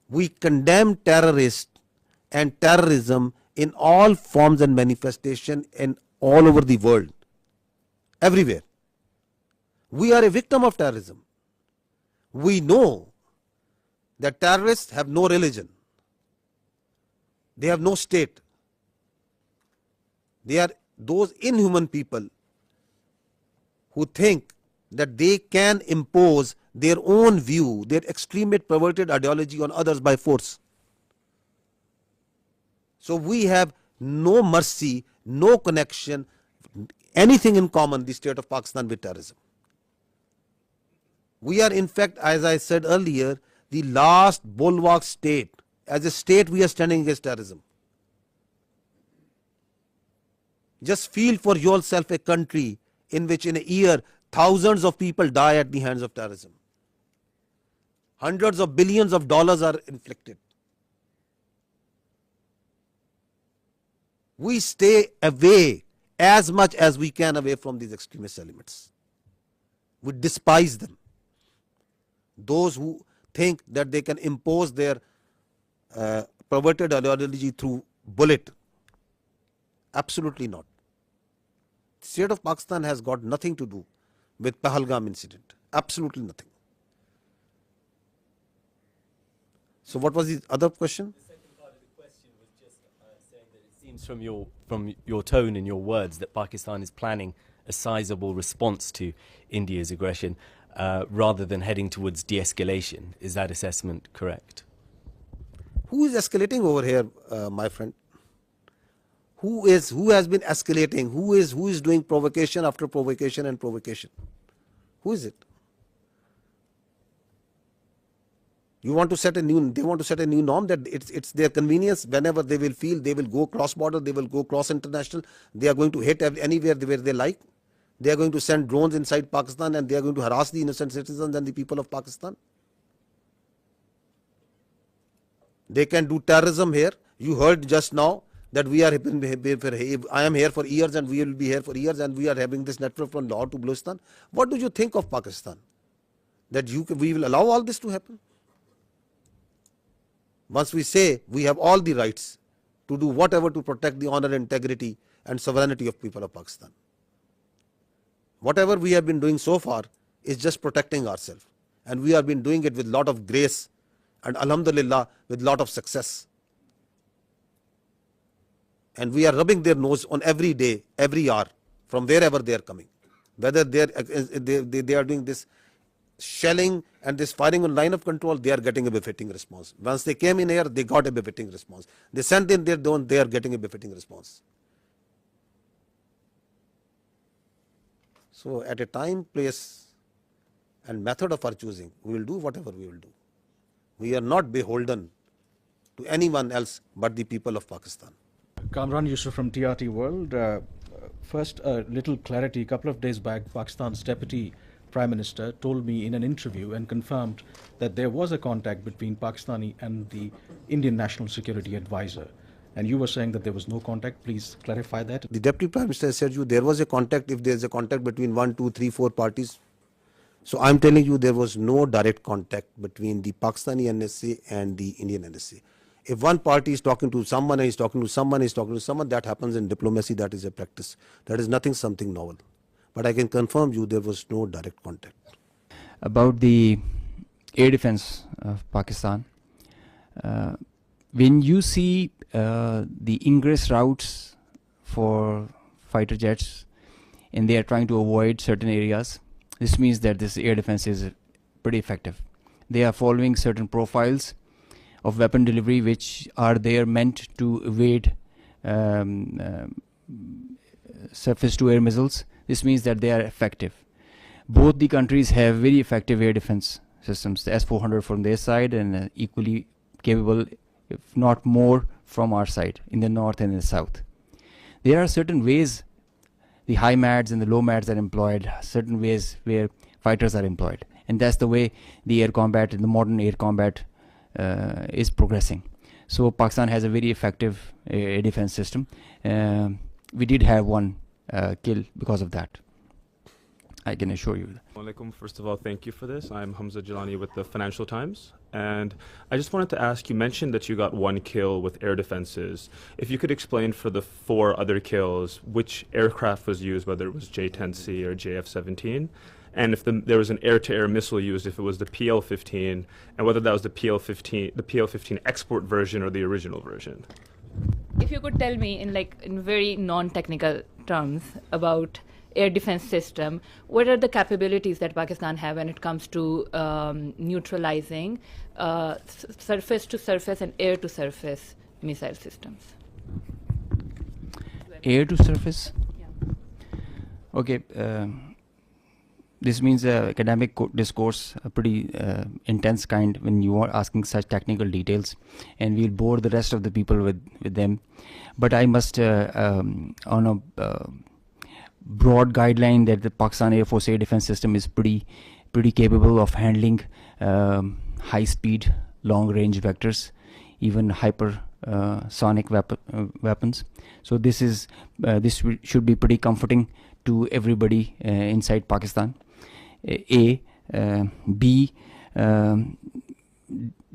We condemn terrorists and terrorism in all forms and manifestation and all over the world, everywhere. We are a victim of terrorism. We know that terrorists have no religion. They have no state. They are those inhuman people who think that they can impose their own view, their extremist perverted ideology on others by force. So we have no mercy, no connection, anything in common, the state of Pakistan, with terrorism. We are in fact, as I said earlier, the last bulwark state. As a state, we are standing against terrorism. Just feel for yourself a country in which in a year thousands of people die at the hands of terrorism. Hundreds of billions of dollars are inflicted. We stay away as much as we can away from these extremist elements. We despise them. Those who think that they can impose their perverted ideology through bullet. Absolutely not. The state of Pakistan has got nothing to do with Pahalgam incident. Absolutely nothing. So what was the other question? The second part of the question was just saying that it seems from your tone and your words that Pakistan is planning a sizable response to India's aggression rather than heading towards de-escalation. Is that assessment correct? Who is escalating over here, my friend? Who has been escalating? Who is doing provocation after provocation and provocation? Who is it? They want to set a new norm that it's their convenience. Whenever they will feel, they will go cross border, they will go cross international. They are going to hit anywhere where they like. They are going to send drones inside Pakistan and they are going to harass the innocent citizens and the people of Pakistan. They can do terrorism here. You heard just now that I am here for years and we will be here for years and we are having this network from Lahore to Balochistan. What do you think of Pakistan? That we will allow all this to happen? Once we say we have all the rights to do whatever to protect the honor, integrity and sovereignty of people of Pakistan. Whatever we have been doing so far is just protecting ourselves. And we have been doing it with lot of grace and alhamdulillah with lot of success. And we are rubbing their nose on every day, every hour, from wherever they are coming. Whether they are doing this shelling and this firing on line of control, they are getting a befitting response. Once they came in here, they got a befitting response. They sent in their drone, they are getting a befitting response. So at a time, place and method of our choosing, we will do whatever we will do. We are not beholden to anyone else but the people of Pakistan. Kamran Yusuf from TRT World. First, a little clarity. A couple of days back, Pakistan's Deputy Prime Minister told me in an interview and confirmed that there was a contact between Pakistani and the Indian National Security Advisor. And you were saying that there was no contact. Please clarify that. The Deputy Prime Minister said there was a contact if there is a contact between 1, 2, 3, 4 parties. So I am telling you there was no direct contact between the Pakistani NSA and the Indian NSA. If one party is talking to someone and is talking to someone, that happens in diplomacy, that is a practice. That is something novel. But I can confirm you there was no direct contact. About the air defense of Pakistan, when you see the ingress routes for fighter jets and they are trying to avoid certain areas, this means that this air defense is pretty effective. They are following certain profiles of weapon delivery which are there meant to evade surface to air missiles. This means that they are effective. Both the countries have very effective air defense systems, the S-400 from their side and equally capable, if not more, from our side in the north and in the south. There are certain ways the high MADs and the low MADs are employed, certain ways where fighters are employed, and that's the way the air combat and the modern air combat is progressing. So Pakistan has a very effective air defense system. We did have one kill because of that, I can assure you. First of all, thank you for this. I'm Hamza Jalani with the Financial Times. And I just wanted to ask, you mentioned that you got one kill with air defenses. If you could explain for the 4 other kills, which aircraft was used, whether it was J-10C or JF-17, and if there was an air-to-air missile used, if it was the PL-15, and whether that was the PL-15 export version or the original version. If you could tell me in very non-technical terms about air defense system, what are the capabilities that Pakistan have when it comes to neutralizing surface to surface and air to surface missile systems? Air to surface? Yeah. Okay. This means academic discourse, a pretty intense kind when you are asking such technical details, and we'll bore the rest of the people with them. But I must, on a broad guideline, that the Pakistan Air Force air defense system is pretty capable of handling high-speed, long-range vectors, even hypersonic weapons. So this should be pretty comforting to everybody inside Pakistan. B,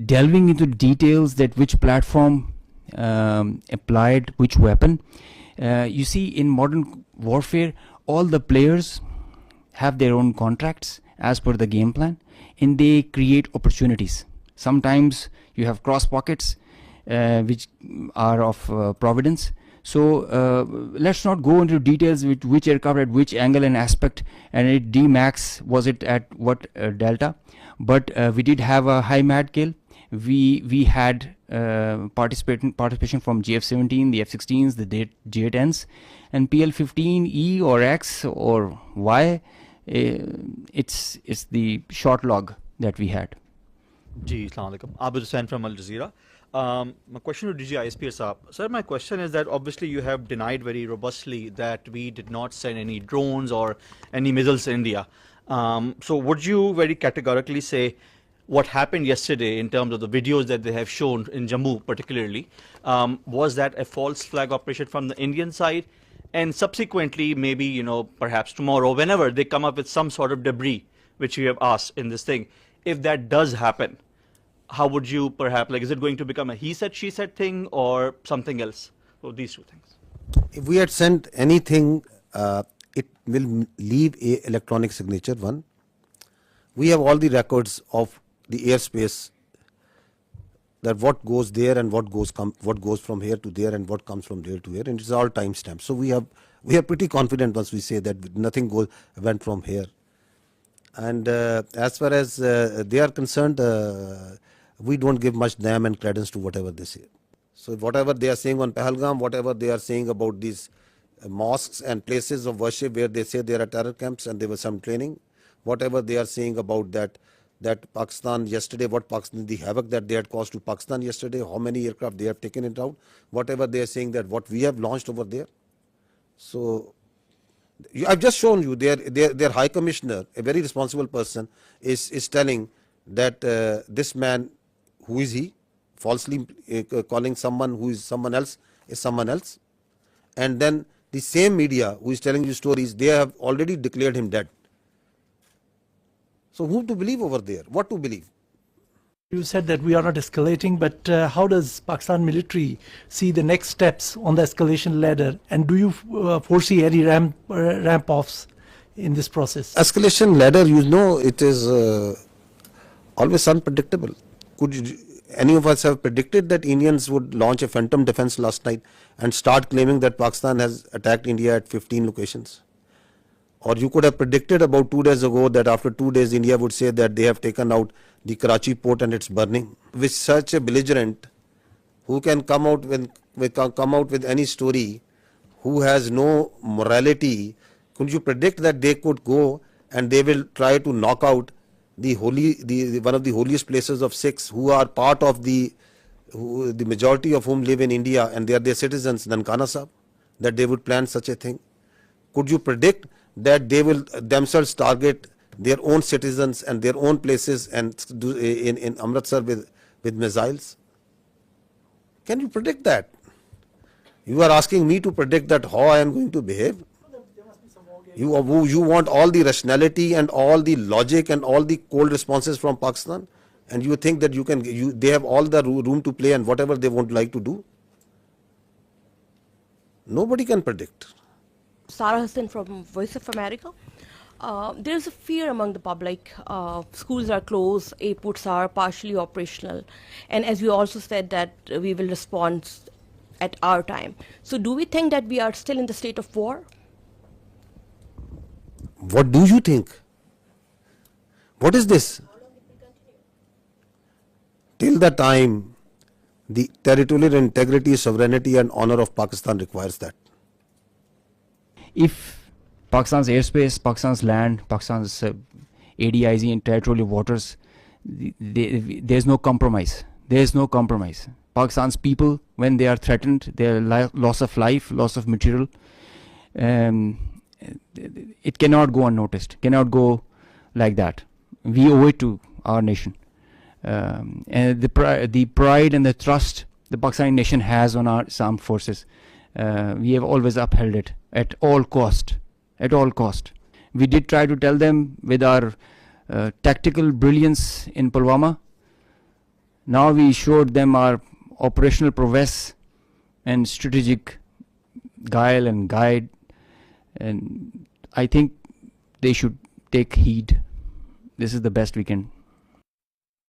delving into details that which platform applied which weapon. You see, in modern warfare, all the players have their own contracts as per the game plan, and they create opportunities. Sometimes you have cross pockets which are of providence. So let's not go into details with which aircraft at which angle and aspect, and it D-max was it at what delta. But we did have a high MAD kill. We had participation from JF-17, the F-16s, the J-10s, and PL-15E or X or Y. It's the short log that we had. Ji, Assalamu alaikum. Abid Hussain from Al Jazeera. My question to DG ISPR Saab. Sir, my question is that obviously you have denied very robustly that we did not send any drones or any missiles to India. So would you very categorically say what happened yesterday in terms of the videos that they have shown in Jammu particularly, was that a false flag operation from the Indian side? And subsequently, maybe, you know, perhaps tomorrow, whenever they come up with some sort of debris, which you have asked in this thing, if that does happen, how would you perhaps, like, is it going to become a he said, she said thing or something else? So these two things. If we had sent anything, it will leave a electronic signature, one. We have all the records of the airspace, that what goes there and what goes from here to there and what comes from there to here, and it's all time stamped. So we are pretty confident once we say that nothing went from here. And as far as they are concerned, we don't give much damn and credence to whatever they say. So whatever they are saying on Pahalgam, whatever they are saying about these mosques and places of worship where they say there are terror camps and there was some training, whatever they are saying about that Pakistan yesterday, the havoc that they had caused to Pakistan yesterday, how many aircraft they have taken it out, whatever they are saying that what we have launched over there. So I've just shown you their High Commissioner, a very responsible person, is telling that this man, who is he, falsely calling someone who is someone else is someone else, and then the same media who is telling you stories, they have already declared him dead. So whom to believe over there? What to believe? You said that we are not escalating, but how does Pakistan military see the next steps on the escalation ladder, and do you foresee any ramp-offs in this process? Escalation ladder, you know, it is always unpredictable. Could any of us have predicted that Indians would launch a phantom defense last night and start claiming that Pakistan has attacked India at 15 locations? Or you could have predicted about 2 days ago that after 2 days India would say that they have taken out the Karachi port and it's burning. With such a belligerent who can come out with any story, who has no morality, could you predict that they could go and they will try to knock out the one of the holiest places of Sikhs, who are part of the majority of whom live in India and they are their citizens, Nankana Sahib, that they would plan such a thing? Could you predict that they will themselves target their own citizens and their own places and do in Amritsar with missiles? Can you predict that? You are asking me to predict that how I am going to behave? You want all the rationality and all the logic and all the cold responses from Pakistan, and you think that they have all the room to play and whatever they won't like to do? Nobody can predict. Sarah Hassan from Voice of America. There is a fear among the public. Schools are closed, airports are partially operational, and as we also said that we will respond at our time. So do we think that we are still in the state of war? What do you think? What is this? Till the time the territorial integrity, sovereignty and honor of Pakistan requires that. If Pakistan's airspace, Pakistan's land, Pakistan's ADIZ and territorial waters, there's no compromise. There's no compromise. Pakistan's people, when they are threatened, their loss of life, loss of material, it cannot go unnoticed, cannot go like that. We owe it to our nation. And the pride and the trust the Pakistani nation has on our armed forces, we have always upheld it at all cost. At all cost. We did try to tell them with our tactical brilliance in Pulwama. Now we showed them our operational prowess and strategic guile and guide, and I think they should take heed. This is the best we can